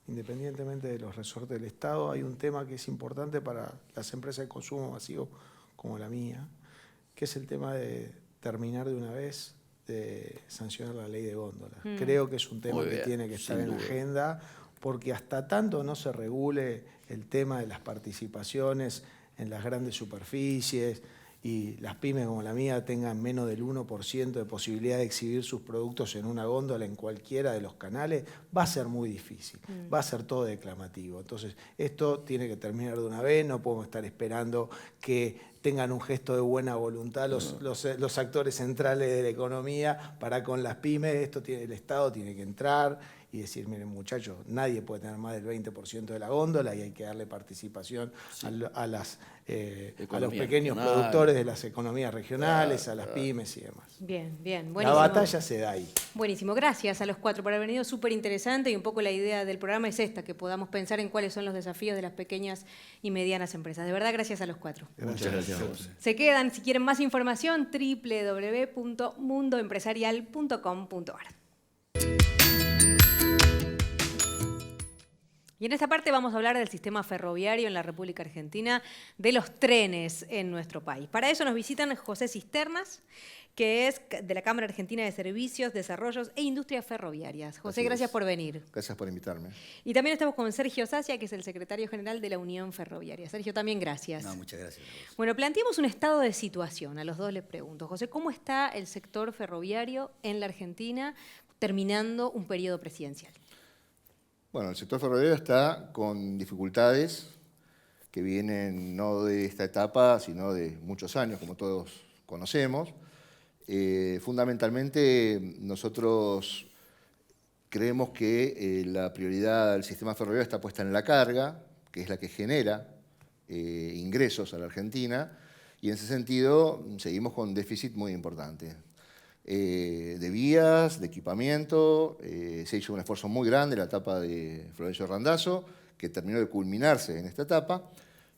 independientemente de los resortes del Estado, hay un tema que es importante para las empresas de consumo masivo como la mía, que es el tema de terminar de una vez de sancionar la ley de góndolas. Creo que es un tema que tiene que estar en la agenda, porque hasta tanto no se regule el tema de las participaciones en las grandes superficies y las pymes como la mía tengan menos del 1% de posibilidad de exhibir sus productos en una góndola en cualquiera de los canales, va a ser muy difícil, va a ser todo declamativo. Entonces, esto tiene que terminar de una vez, no podemos estar esperando que tengan un gesto de buena voluntad los actores centrales de la economía para con las pymes. El Estado tiene que entrar y decir, miren muchachos, nadie puede tener más del 20% de la góndola y hay que darle participación a los pequeños productores de las economías regionales, a las pymes y demás. Bien, buenísimo. La batalla se da ahí. Buenísimo, gracias a los 4 por haber venido, súper interesante, y un poco la idea del programa es esta, que podamos pensar en cuáles son los desafíos de las pequeñas y medianas empresas. De verdad, gracias a los 4. Muchas gracias a vos. Se quedan, si quieren más información, www.mundoempresarial.com.ar. Y en esta parte vamos a hablar del sistema ferroviario en la República Argentina, de los trenes en nuestro país. Para eso nos visitan José Cisternas, que es de la Cámara Argentina de Servicios, Desarrollos e Industrias Ferroviarias. José, gracias por venir. Gracias por invitarme. Y también estamos con Sergio Sacia, que es el secretario general de la Unión Ferroviaria. Sergio, también gracias. No, muchas gracias a vos. Bueno, planteemos un estado de situación. A los dos les pregunto. José, ¿cómo está el sector ferroviario en la Argentina terminando un periodo presidencial? Bueno, el sector ferroviario está con dificultades que vienen no de esta etapa, sino de muchos años, como todos conocemos. Fundamentalmente, nosotros creemos que la prioridad del sistema ferroviario está puesta en la carga, que es la que genera ingresos a la Argentina, y en ese sentido seguimos con un déficit muy importante. De vías, de equipamiento, se hizo un esfuerzo muy grande en la etapa de Florencio Randazzo, que terminó de culminarse en esta etapa,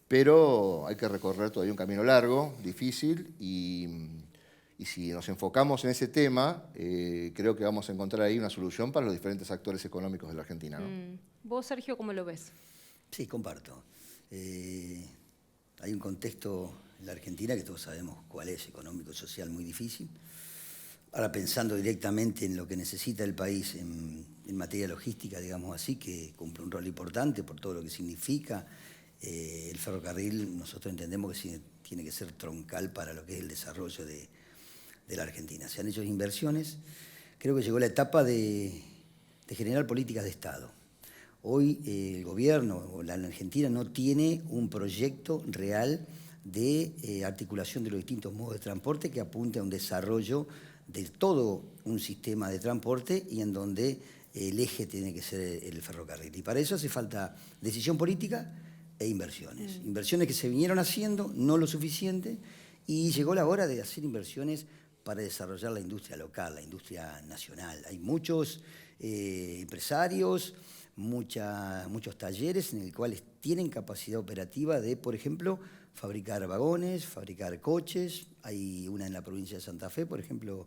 pero hay que recorrer todavía un camino largo, difícil, y si nos enfocamos en ese tema, creo que vamos a encontrar ahí una solución para los diferentes actores económicos de la Argentina, ¿no? ¿Vos, Sergio, cómo lo ves? Sí, comparto. Hay un contexto la Argentina, que todos sabemos cuál es, económico y social, muy difícil. Ahora pensando directamente en lo que necesita el país en materia logística, digamos así, que cumple un rol importante por todo lo que significa. El ferrocarril, nosotros entendemos que tiene que ser troncal para lo que es el desarrollo de la Argentina. Se han hecho inversiones, creo que llegó la etapa de generar políticas de Estado. Hoy el gobierno o la Argentina no tiene un proyecto real de articulación de los distintos modos de transporte que apunte a un desarrollo de todo un sistema de transporte y en donde el eje tiene que ser el ferrocarril. Y para eso hace falta decisión política e inversiones. Inversiones que se vinieron haciendo, no lo suficiente, y llegó la hora de hacer inversiones para desarrollar la industria local, la industria nacional. Hay muchos empresarios, muchos talleres en los cuales tienen capacidad operativa de, por ejemplo, fabricar vagones, fabricar coches. Hay una en la provincia de Santa Fe, por ejemplo,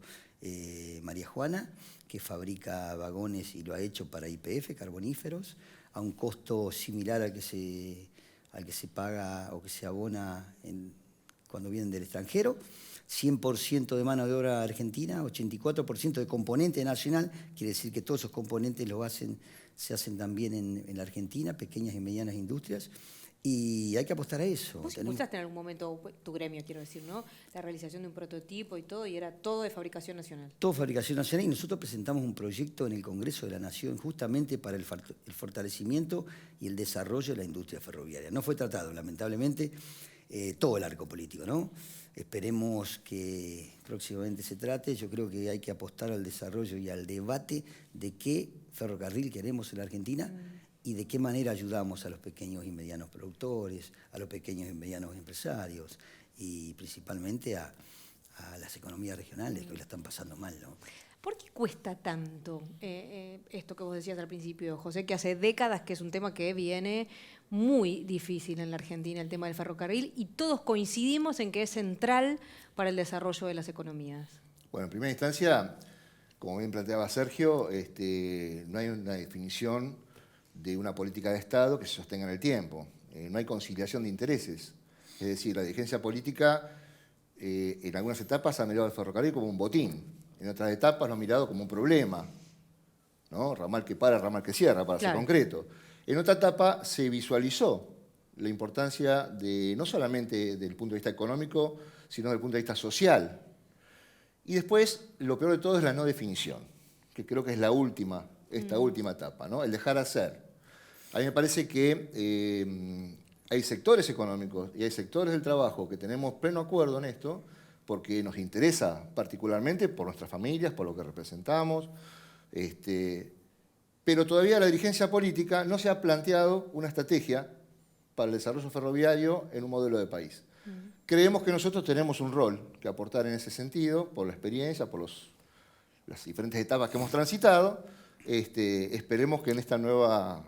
María Juana, que fabrica vagones y lo ha hecho para YPF, carboníferos, a un costo similar al que se paga o que se abona cuando vienen del extranjero. 100% de mano de obra argentina, 84% de componente nacional, quiere decir que todos esos componentes se hacen también en la Argentina, pequeñas y medianas industrias, y hay que apostar a eso. Vos impulsaste en algún momento, tu gremio quiero decir, ¿no? La realización de un prototipo y todo, y era todo de fabricación nacional. Todo fabricación nacional, y nosotros presentamos un proyecto en el Congreso de la Nación justamente para el fortalecimiento y el desarrollo de la industria ferroviaria. No fue tratado, lamentablemente, todo el arco político, ¿no? Esperemos que próximamente se trate. Yo creo que hay que apostar al desarrollo y al debate de qué ferrocarril queremos en la Argentina y de qué manera ayudamos a los pequeños y medianos productores, a los pequeños y medianos empresarios y principalmente a las economías regionales que hoy la están pasando mal, ¿no? ¿Por qué cuesta tanto esto que vos decías al principio, José, que hace décadas que es un tema que viene muy difícil en la Argentina, el tema del ferrocarril, y todos coincidimos en que es central para el desarrollo de las economías? Bueno, en primera instancia, como bien planteaba Sergio, no hay una definición de una política de Estado que se sostenga en el tiempo. No hay conciliación de intereses. Es decir, la dirigencia política en algunas etapas ha mirado al ferrocarril como un botín. En otras etapas lo ha mirado como un problema, ¿no? Ramal que para, ramal que cierra, para ser concreto. En otra etapa se visualizó la importancia no solamente desde el punto de vista económico, sino desde el punto de vista social. Y después, lo peor de todo es la no definición, que creo que es esta última etapa, ¿no? El dejar hacer. A mí me parece que hay sectores económicos y hay sectores del trabajo que tenemos pleno acuerdo en esto, porque nos interesa particularmente por nuestras familias, por lo que representamos, pero todavía la dirigencia política no se ha planteado una estrategia para el desarrollo ferroviario en un modelo de país. Creemos que nosotros tenemos un rol que aportar en ese sentido, por la experiencia, por las diferentes etapas que hemos transitado. Esperemos que en este nuevo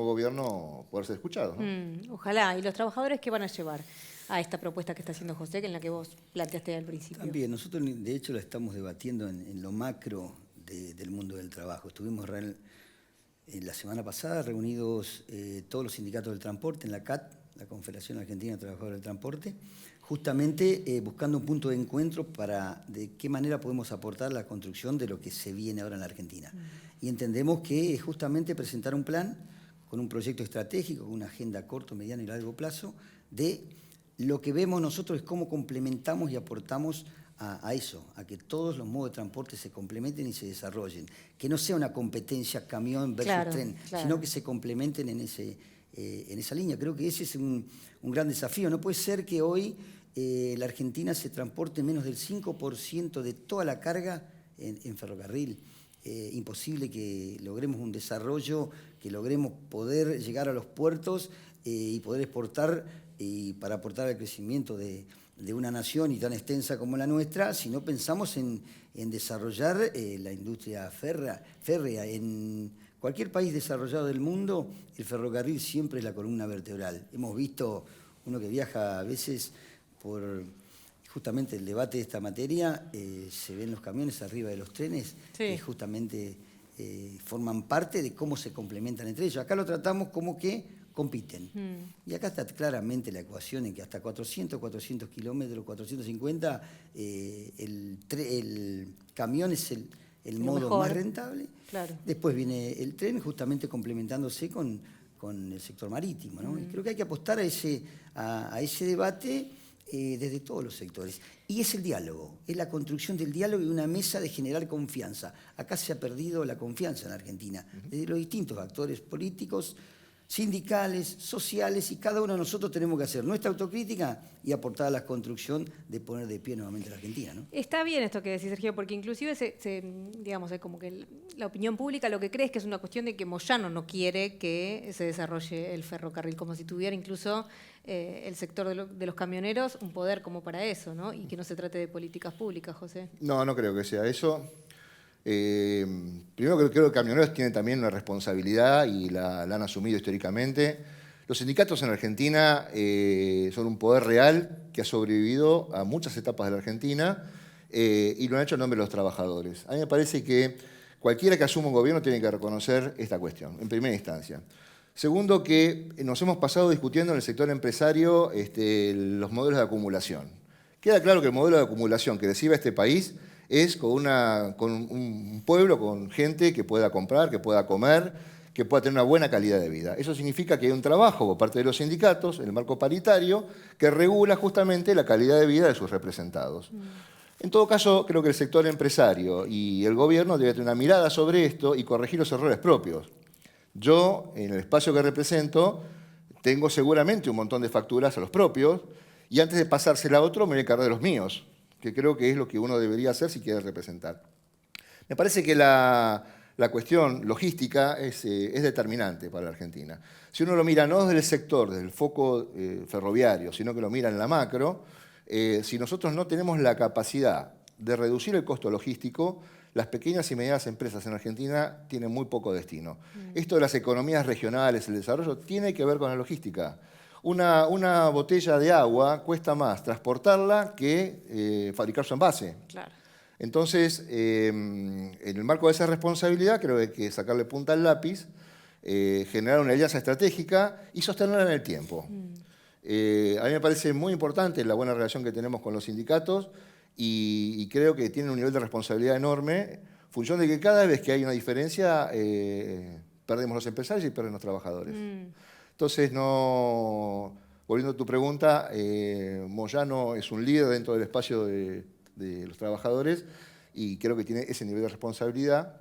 gobierno poder ser escuchados, ¿no? Ojalá. ¿Y los trabajadores qué van a llevar a esta propuesta que está haciendo José, en la que vos planteaste al principio? También, nosotros de hecho la estamos debatiendo en lo macro del mundo del trabajo. Estuvimos la semana pasada reunidos todos los sindicatos del transporte en la CAT, la Confederación Argentina de Trabajadores del Transporte, justamente buscando un punto de encuentro para de qué manera podemos aportar la construcción de lo que se viene ahora en la Argentina. Y entendemos que es justamente presentar un plan con un proyecto estratégico, con una agenda a corto, mediano y largo plazo, de lo que vemos nosotros es cómo complementamos y aportamos a eso, a que todos los modos de transporte se complementen y se desarrollen. Que no sea una competencia camión versus tren, sino que se complementen en esa línea. Creo que ese es un gran desafío. No puede ser que hoy la Argentina se transporte menos del 5% de toda la carga en ferrocarril. Imposible que logremos un desarrollo, que logremos poder llegar a los puertos y poder exportar y para aportar al crecimiento de una nación y tan extensa como la nuestra, si no pensamos en desarrollar la industria férrea. En cualquier país desarrollado del mundo, el ferrocarril siempre es la columna vertebral. Hemos visto, uno que viaja a veces por justamente el debate de esta materia, se ven los camiones arriba de los trenes, que justamente forman parte de cómo se complementan entre ellos. Acá lo tratamos como que compiten. Y acá está claramente la ecuación en que hasta 400 kilómetros, 450, el camión es el modo mejor. más rentable. Claro. Después viene el tren, justamente complementándose con el sector marítimo, ¿no? Y creo que hay que apostar a ese debate desde todos los sectores. Y es el diálogo, es la construcción del diálogo y una mesa de generar confianza. Acá se ha perdido la confianza en Argentina, desde los distintos actores políticos, sindicales, sociales, y cada uno de nosotros tenemos que hacer nuestra autocrítica y aportar a la construcción de poner de pie nuevamente a la Argentina, ¿no? Está bien esto que decís, Sergio, porque inclusive digamos, es como que la opinión pública lo que cree es que es una cuestión de que Moyano no quiere que se desarrolle el ferrocarril, como si tuviera incluso el sector de los camioneros un poder como para eso, ¿no? Y que no se trate de políticas públicas, José. No, no creo que sea eso. Primero creo que los camioneros tienen también una responsabilidad y la han asumido históricamente. Los sindicatos en Argentina son un poder real que ha sobrevivido a muchas etapas de la Argentina y lo han hecho en nombre de los trabajadores. A mí me parece que cualquiera que asuma un gobierno tiene que reconocer esta cuestión, en primera instancia. Segundo, que nos hemos pasado discutiendo en el sector empresario los modelos de acumulación. Queda claro que el modelo de acumulación que recibe este país es con un pueblo, con gente que pueda comprar, que pueda comer, que pueda tener una buena calidad de vida. Eso significa que hay un trabajo por parte de los sindicatos, en el marco paritario, que regula justamente la calidad de vida de sus representados. En todo caso, creo que el sector empresario y el gobierno deben tener una mirada sobre esto y corregir los errores propios. Yo, en el espacio que represento, tengo seguramente un montón de facturas a los propios y antes de pasársela a otro me voy a encargar de los míos, que creo que es lo que uno debería hacer si quiere representar. Me parece que la cuestión logística es determinante para la Argentina. Si uno lo mira no desde el sector, desde el foco ferroviario, sino que lo mira en la macro, si nosotros no tenemos la capacidad de reducir el costo logístico, las pequeñas y medianas empresas en Argentina tienen muy poco destino. Esto de las economías regionales, el desarrollo, tiene que ver con la logística. Una botella de agua cuesta más transportarla que fabricar su envase. Claro. Entonces, en el marco de esa responsabilidad, creo que hay que sacarle punta al lápiz, generar una alianza estratégica y sostenerla en el tiempo. A mí me parece muy importante la buena relación que tenemos con los sindicatos y creo que tienen un nivel de responsabilidad enorme, función de que cada vez que hay una diferencia, perdemos los empresarios y pierden los trabajadores. Entonces, volviendo a tu pregunta, Moyano es un líder dentro del espacio de los trabajadores y creo que tiene ese nivel de responsabilidad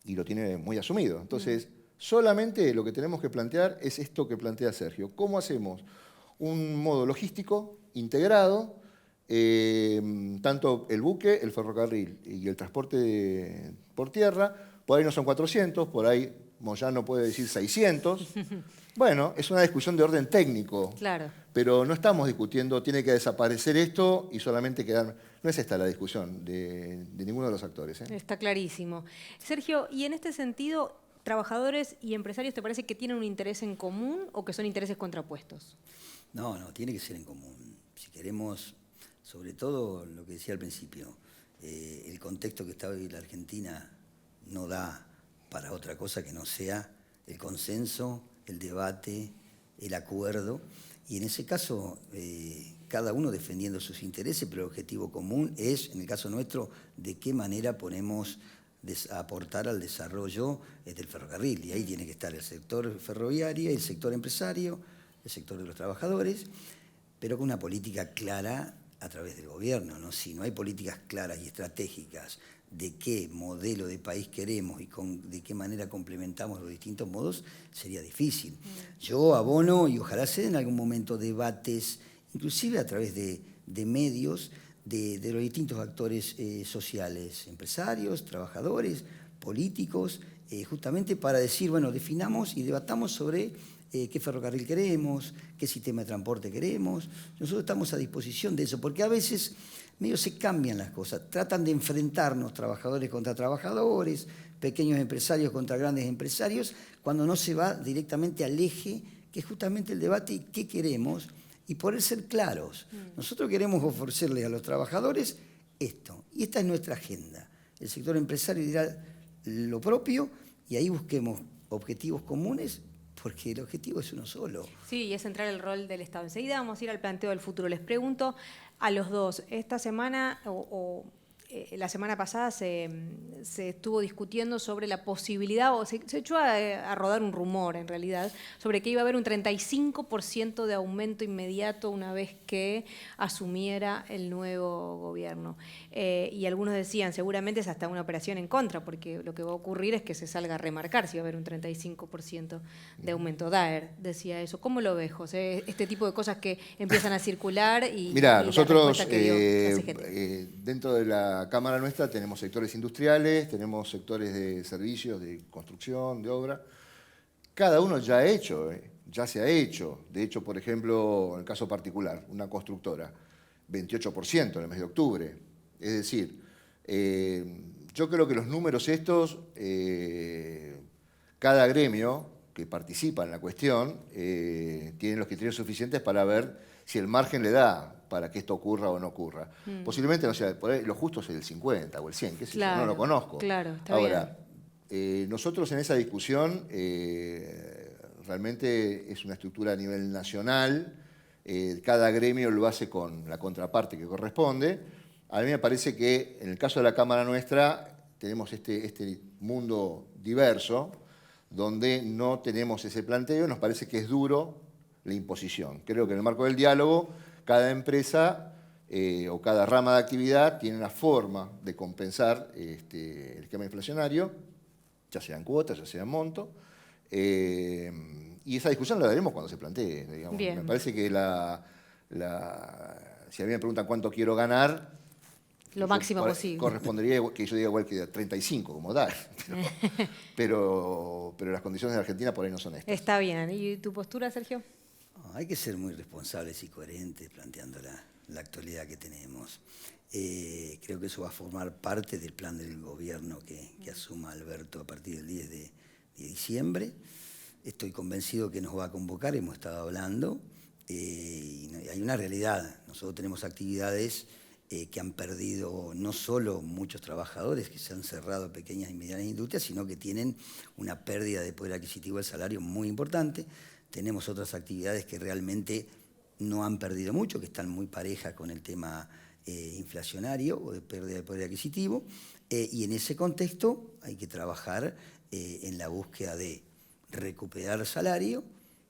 y lo tiene muy asumido. Entonces, solamente lo que tenemos que plantear es esto que plantea Sergio. ¿Cómo hacemos un modo logístico integrado, tanto el buque, el ferrocarril y el transporte por tierra? Por ahí no son 400, por ahí Moyano puede decir 600. Bueno, es una discusión de orden técnico, Claro. pero no estamos discutiendo, tiene que desaparecer esto y solamente quedar... No es esta la discusión de ninguno de los actores. Está clarísimo. Sergio, y en este sentido, ¿trabajadores y empresarios te parece que tienen un interés en común o que son intereses contrapuestos? No, tiene que ser en común. Si queremos, sobre todo lo que decía al principio, el contexto que está hoy la Argentina no da para otra cosa que no sea el consenso, el debate, el acuerdo, y en ese caso cada uno defendiendo sus intereses, pero el objetivo común es, en el caso nuestro, de qué manera ponemos a aportar al desarrollo del ferrocarril, y ahí tiene que estar el sector ferroviario, el sector empresario, el sector de los trabajadores, pero con una política clara a través del gobierno, ¿no? Si no hay políticas claras y estratégicas de qué modelo de país queremos y de qué manera complementamos los distintos modos, sería difícil. Yo abono, y ojalá se den en algún momento debates, inclusive a través de medios, de los distintos actores sociales, empresarios, trabajadores, políticos, justamente para decir, bueno, definamos y debatamos sobre qué ferrocarril queremos, qué sistema de transporte queremos. Nosotros estamos a disposición de eso, porque a veces medio se cambian las cosas. Tratan de enfrentarnos trabajadores contra trabajadores, pequeños empresarios contra grandes empresarios, cuando no se va directamente al eje, que es justamente el debate y qué queremos, y poder ser claros. Nosotros queremos ofrecerles a los trabajadores esto, y esta es nuestra agenda. El sector empresario dirá lo propio, y ahí busquemos objetivos comunes porque el objetivo es uno solo. Sí, y es central el rol del Estado. Enseguida vamos a ir al planteo del futuro. Les pregunto a los dos, esta semana la semana pasada se estuvo discutiendo sobre la posibilidad, o se echó a rodar un rumor en realidad, sobre que iba a haber un 35% de aumento inmediato una vez que asumiera el nuevo gobierno. Y algunos decían, seguramente es hasta una operación en contra, porque lo que va a ocurrir es que se salga a remarcar si va a haber un 35% de aumento. Daer decía eso. ¿Cómo lo ves, José? Este tipo de cosas que empiezan a circular y Mirá, y nosotros la respuesta que dio la CGT. dentro de la Cámara nuestra tenemos sectores industriales, tenemos sectores de servicios, de construcción, de obra. Cada uno ya ha hecho, ya se ha hecho. De hecho, por ejemplo, en el caso particular, una constructora, 28% en el mes de octubre. Es decir, yo creo que los números estos, cada gremio que participa en la cuestión tiene los criterios suficientes para ver si el margen le da para que esto ocurra o no ocurra. Posiblemente, no sea, por ahí, lo justo es el 50 o el 100, qué sé yo, no lo conozco. Claro, está Ahora, nosotros en esa discusión realmente es una estructura a nivel nacional, cada gremio lo hace con la contraparte que corresponde. A mí me parece que en el caso de la Cámara nuestra tenemos este mundo diverso, donde no tenemos ese planteo, nos parece que es duro la imposición. Creo que en el marco del diálogo, cada empresa o cada rama de actividad tiene una forma de compensar el esquema inflacionario, ya sea en cuotas, ya sea en monto, y esa discusión la daremos cuando se plantee. Digamos. Me parece que si a mí me preguntan cuánto quiero ganar, lo máximo posible. Correspondería que yo diga igual que 35, como dar. Pero las condiciones de Argentina por ahí no son estas. Está bien. ¿Y tu postura, Sergio? Hay que ser muy responsables y coherentes planteando la actualidad que tenemos. Creo que eso va a formar parte del plan del gobierno que asuma Alberto a partir del 10 de diciembre. Estoy convencido que nos va a convocar, hemos estado hablando. Y hay una realidad. Nosotros tenemos actividades que han perdido no solo muchos trabajadores, que se han cerrado pequeñas y medianas industrias, sino que tienen una pérdida de poder adquisitivo del salario muy importante. Tenemos otras actividades que realmente no han perdido mucho, que están muy parejas con el tema inflacionario o de pérdida de poder adquisitivo. Y en ese contexto hay que trabajar en la búsqueda de recuperar salario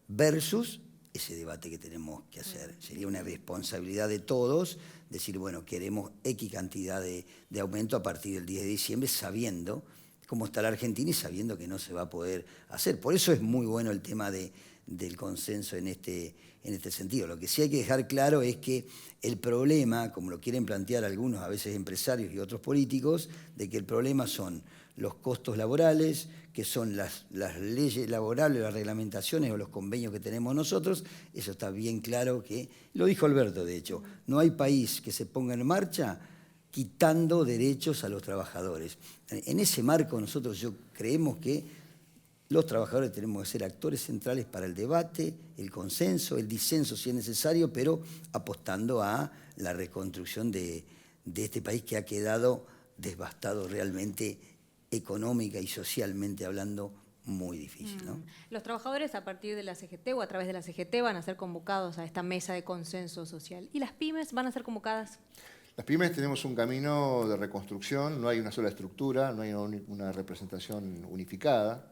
versus ese debate que tenemos que hacer. Sería una responsabilidad de todos decir, bueno, queremos X cantidad de aumento a partir del 10 de diciembre, sabiendo cómo está la Argentina y sabiendo que no se va a poder hacer. Por eso es muy bueno el tema del consenso en este sentido. Lo que sí hay que dejar claro es que el problema, como lo quieren plantear algunos, a veces empresarios y otros políticos, de que el problema son los costos laborales, que son las leyes laborales, las reglamentaciones o los convenios que tenemos nosotros. Eso está bien claro que, lo dijo Alberto de hecho, no hay país que se ponga en marcha quitando derechos a los trabajadores. En ese marco nosotros creemos que los trabajadores tenemos que ser actores centrales para el debate, el consenso, el disenso si es necesario, pero apostando a la reconstrucción de este país que ha quedado devastado realmente económica y socialmente hablando muy difícil, ¿no? Los trabajadores a partir de la CGT o a través de la CGT van a ser convocados a esta mesa de consenso social. ¿Y las pymes van a ser convocadas? Las pymes tenemos un camino de reconstrucción, no hay una sola estructura, no hay una representación unificada.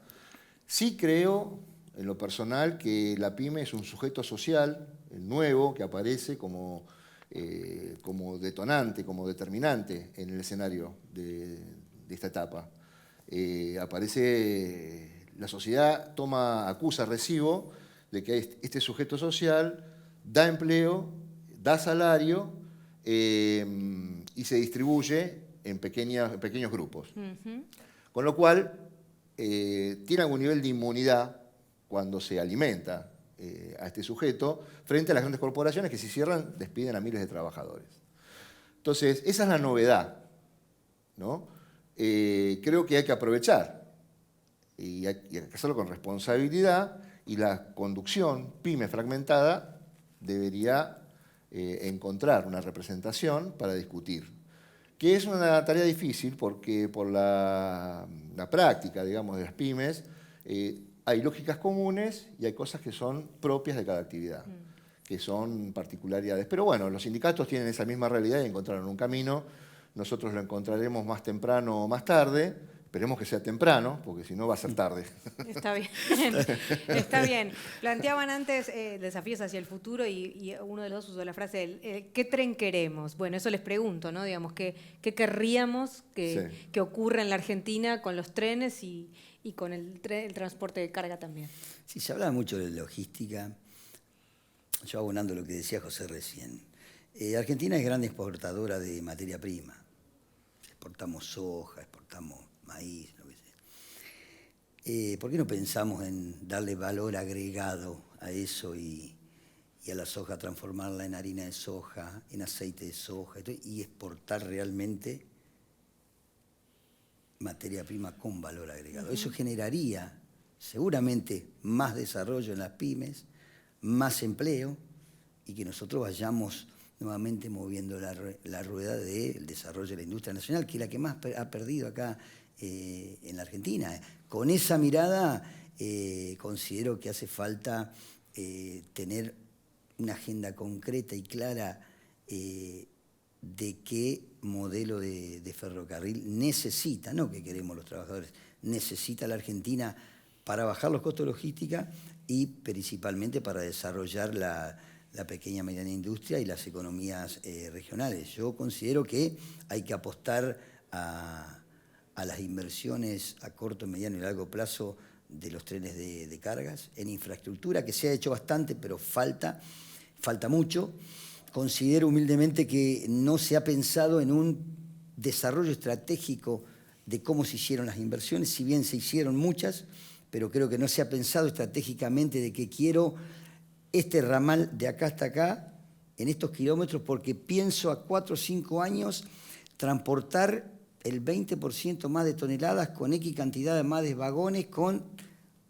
Sí creo, en lo personal, que la pyme es un sujeto social nuevo que aparece como detonante, como determinante en el escenario de esta etapa. La sociedad acusa recibo de que este sujeto social da empleo, da salario y se distribuye en pequeños grupos. Con lo cual, tiene algún nivel de inmunidad cuando se alimenta a este sujeto frente a las grandes corporaciones que si cierran despiden a miles de trabajadores. Entonces, esa es la novedad, ¿no? Creo que hay que aprovechar y hay que hacerlo con responsabilidad y la conducción pyme fragmentada debería encontrar una representación para discutir, que es una tarea difícil porque por la práctica, digamos, de las pymes, hay lógicas comunes y hay cosas que son propias de cada actividad, que son particularidades. Pero bueno, los sindicatos tienen esa misma realidad y encontraron un camino. Nosotros lo encontraremos más temprano o más tarde. Esperemos que sea temprano, porque si no va a ser tarde. Está bien, está bien. Planteaban antes desafíos hacia el futuro y uno de los dos usó la frase, ¿qué tren queremos? Bueno, eso les pregunto, ¿no? Digamos, ¿qué querríamos que ocurra en la Argentina con los trenes y con el transporte de carga también? Sí, se habla mucho de logística. Yo abonando lo que decía José recién. Argentina es gran exportadora de materia prima. Exportamos soja, exportamos maíz, lo que sea. ¿Por qué no pensamos en darle valor agregado a eso y a la soja, transformarla en harina de soja, en aceite de soja y exportar realmente materia prima con valor agregado? Eso generaría seguramente más desarrollo en las pymes, más empleo y que nosotros vayamos nuevamente moviendo la rueda del desarrollo de la industria nacional, que es la que más ha perdido acá en la Argentina. Con esa mirada considero que hace falta tener una agenda concreta y clara de qué modelo de ferrocarril necesita, no que queremos los trabajadores, necesita la Argentina para bajar los costos de logística y principalmente para desarrollar la pequeña y mediana industria y las economías regionales. Yo considero que hay que apostar a las inversiones a corto, mediano y largo plazo de los trenes de cargas, en infraestructura, que se ha hecho bastante, pero falta mucho. Considero humildemente que no se ha pensado en un desarrollo estratégico de cómo se hicieron las inversiones, si bien se hicieron muchas, pero creo que no se ha pensado estratégicamente de que quiero este ramal de acá hasta acá, en estos kilómetros, porque pienso a 4 o 5 años transportar el 20% más de toneladas con X cantidad más de vagones,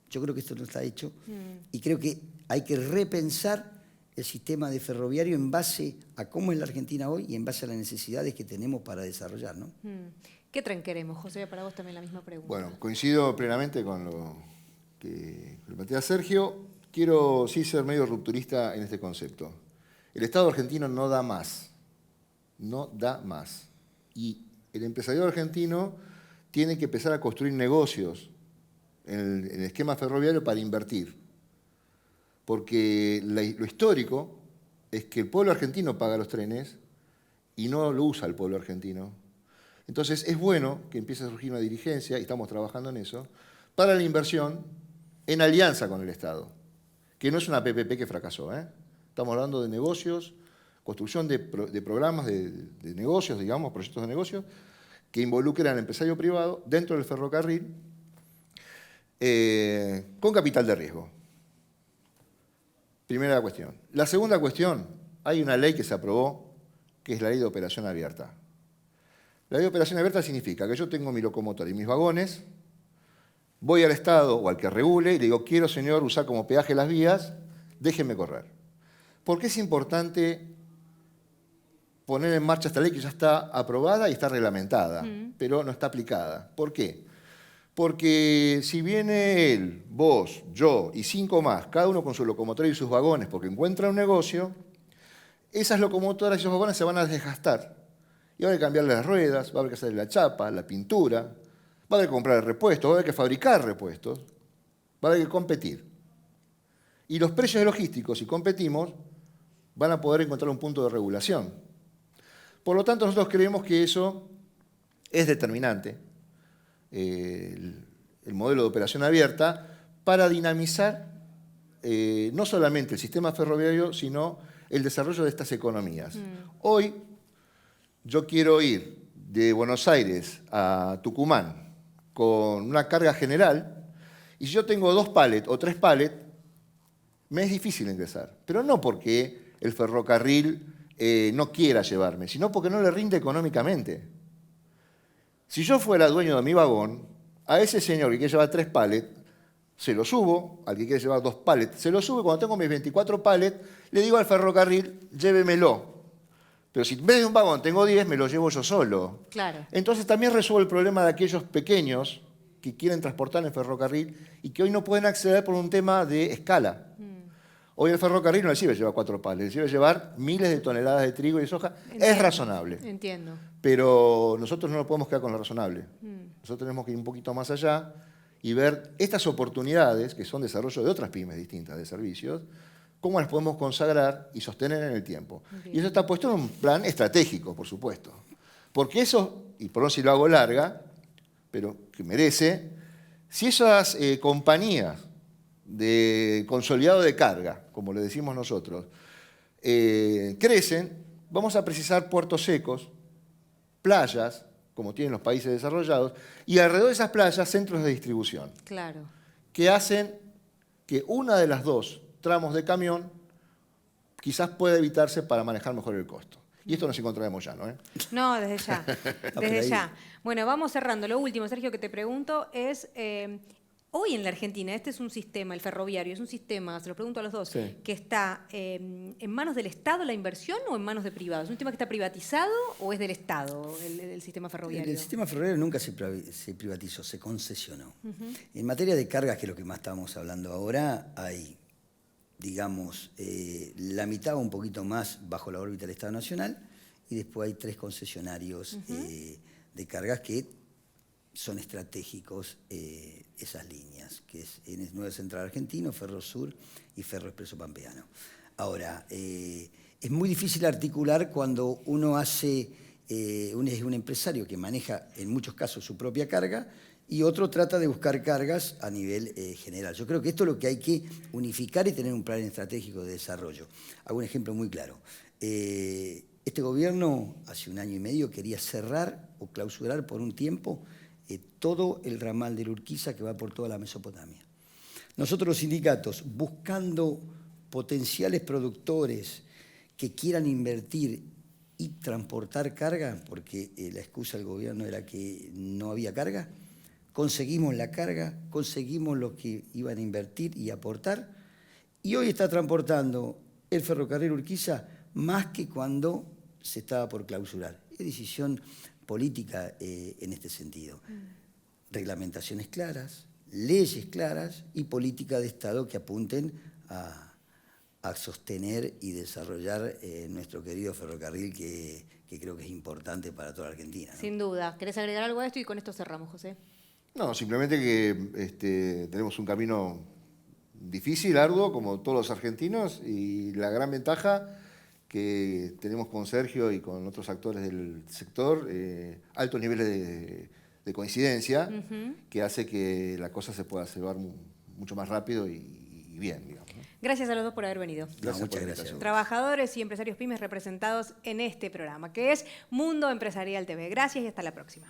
yo creo que esto no está hecho, y creo que hay que repensar el sistema de ferroviario en base a cómo es la Argentina hoy y en base a las necesidades que tenemos para desarrollar, ¿no? ¿Qué tren queremos, José? Para vos también la misma pregunta. Bueno, coincido plenamente con lo que plantea Sergio. Quiero sí ser medio rupturista en este concepto. El Estado argentino no da más. No da más. Y el empresario argentino tiene que empezar a construir negocios en el esquema ferroviario para invertir. Porque lo histórico es que el pueblo argentino paga los trenes y no lo usa el pueblo argentino. Entonces es bueno que empiece a surgir una dirigencia, y estamos trabajando en eso, para la inversión en alianza con el Estado, que no es una PPP que fracasó. Estamos hablando de negocios, construcción de programas de negocios, digamos, proyectos de negocios, que involucran al empresario privado dentro del ferrocarril con capital de riesgo. Primera cuestión. La segunda cuestión, hay una ley que se aprobó, que es la ley de operación abierta. La ley de operación abierta significa que yo tengo mi locomotora y mis vagones, voy al Estado o al que regule y le digo, quiero, señor, usar como peaje las vías, déjenme correr. ¿Por qué es importante poner en marcha esta ley que ya está aprobada y está reglamentada, pero no está aplicada? ¿Por qué? Porque si viene él, vos, yo y 5 más, cada uno con su locomotora y sus vagones, porque encuentra un negocio, esas locomotoras y esos vagones se van a desgastar. Y va a haber que cambiarle las ruedas, va a haber que hacerle la chapa, la pintura, va a haber que comprar repuestos, va a haber que fabricar repuestos, va a haber que competir. Y los precios logísticos, si competimos, van a poder encontrar un punto de regulación. Por lo tanto, nosotros creemos que eso es determinante, el modelo de operación abierta, para dinamizar no solamente el sistema ferroviario, sino el desarrollo de estas economías. Hoy yo quiero ir de Buenos Aires a Tucumán con una carga general, y si yo tengo 2 pallets o 3 pallets, me es difícil ingresar. Pero no porque el ferrocarril no quiera llevarme, sino porque no le rinde económicamente. Si yo fuera dueño de mi vagón, a ese señor que quiere llevar 3 pallets, se lo subo, al que quiere llevar 2 pallets, se lo subo, y cuando tengo mis 24 pallets, le digo al ferrocarril, llévemelo. Pero si en vez de un vagón tengo 10, me lo llevo yo solo. Claro. Entonces también resuelvo el problema de aquellos pequeños que quieren transportar en el ferrocarril y que hoy no pueden acceder por un tema de escala. Hoy el ferrocarril no le sirve llevar 4 pales, le sirve llevar miles de toneladas de trigo y de soja. Entiendo. Es razonable. Entiendo. Pero nosotros no nos podemos quedar con lo razonable. Nosotros tenemos que ir un poquito más allá y ver estas oportunidades, que son desarrollo de otras pymes distintas de servicios, cómo las podemos consagrar y sostener en el tiempo. Bien. Y eso está puesto en un plan estratégico, por supuesto. Porque eso, y por no si lo hago larga, pero que merece, si esas compañías de consolidado de carga, como le decimos nosotros, crecen, vamos a precisar puertos secos, playas, como tienen los países desarrollados, y alrededor de esas playas, centros de distribución, Claro. que hacen que una de las 2 tramos de camión quizás pueda evitarse para manejar mejor el costo. Y esto nos encontraremos ya, ¿no? No, desde ya. por Desde ahí. ya. Bueno, vamos cerrando. Lo último, Sergio, que te pregunto es, hoy en la Argentina, este es un sistema, el ferroviario, es un sistema, se lo pregunto a los dos, Sí. que está en manos del Estado la inversión o en manos de privados. ¿Es un sistema que está privatizado o es del Estado el sistema ferroviario? El sistema ferroviario nunca se privatizó, se concesionó. En materia de cargas, que es lo que más estamos hablando ahora, hay, digamos, la mitad o un poquito más bajo la órbita del Estado Nacional y después hay 3 concesionarios de cargas que son estratégicos esas líneas, que es Nueva Central Argentino, Ferrosur y Ferro Expreso Pampeano. Ahora, es muy difícil articular cuando uno hace, es un empresario que maneja en muchos casos su propia carga y otro trata de buscar cargas a nivel general. Yo creo que esto es lo que hay que unificar y tener un plan estratégico de desarrollo. Hago un ejemplo muy claro. Este gobierno hace 1 año y medio quería cerrar o clausurar por un tiempo todo el ramal de Urquiza que va por toda la Mesopotamia. Nosotros los sindicatos, buscando potenciales productores que quieran invertir y transportar carga, porque la excusa del gobierno era que no había carga, conseguimos la carga, conseguimos lo que iban a invertir y aportar, y hoy está transportando el ferrocarril Urquiza más que cuando se estaba por clausurar. Es decisión política en este sentido. Reglamentaciones claras, leyes claras y política de Estado que apunten a sostener y desarrollar nuestro querido ferrocarril que creo que es importante para toda la Argentina, ¿no? Sin duda. ¿Querés agregar algo a esto? Y con esto cerramos, José. No, simplemente que tenemos un camino difícil, arduo, como todos los argentinos, y la gran ventaja que tenemos con Sergio y con otros actores del sector, altos niveles de coincidencia, que hace que la cosa se pueda llevar mucho más rápido y bien, digamos, ¿no? Gracias a los dos por haber venido. Gracias por muchas la gracias. invitación. Trabajadores y empresarios pymes representados en este programa, que es Mundo Empresarial TV. Gracias y hasta la próxima.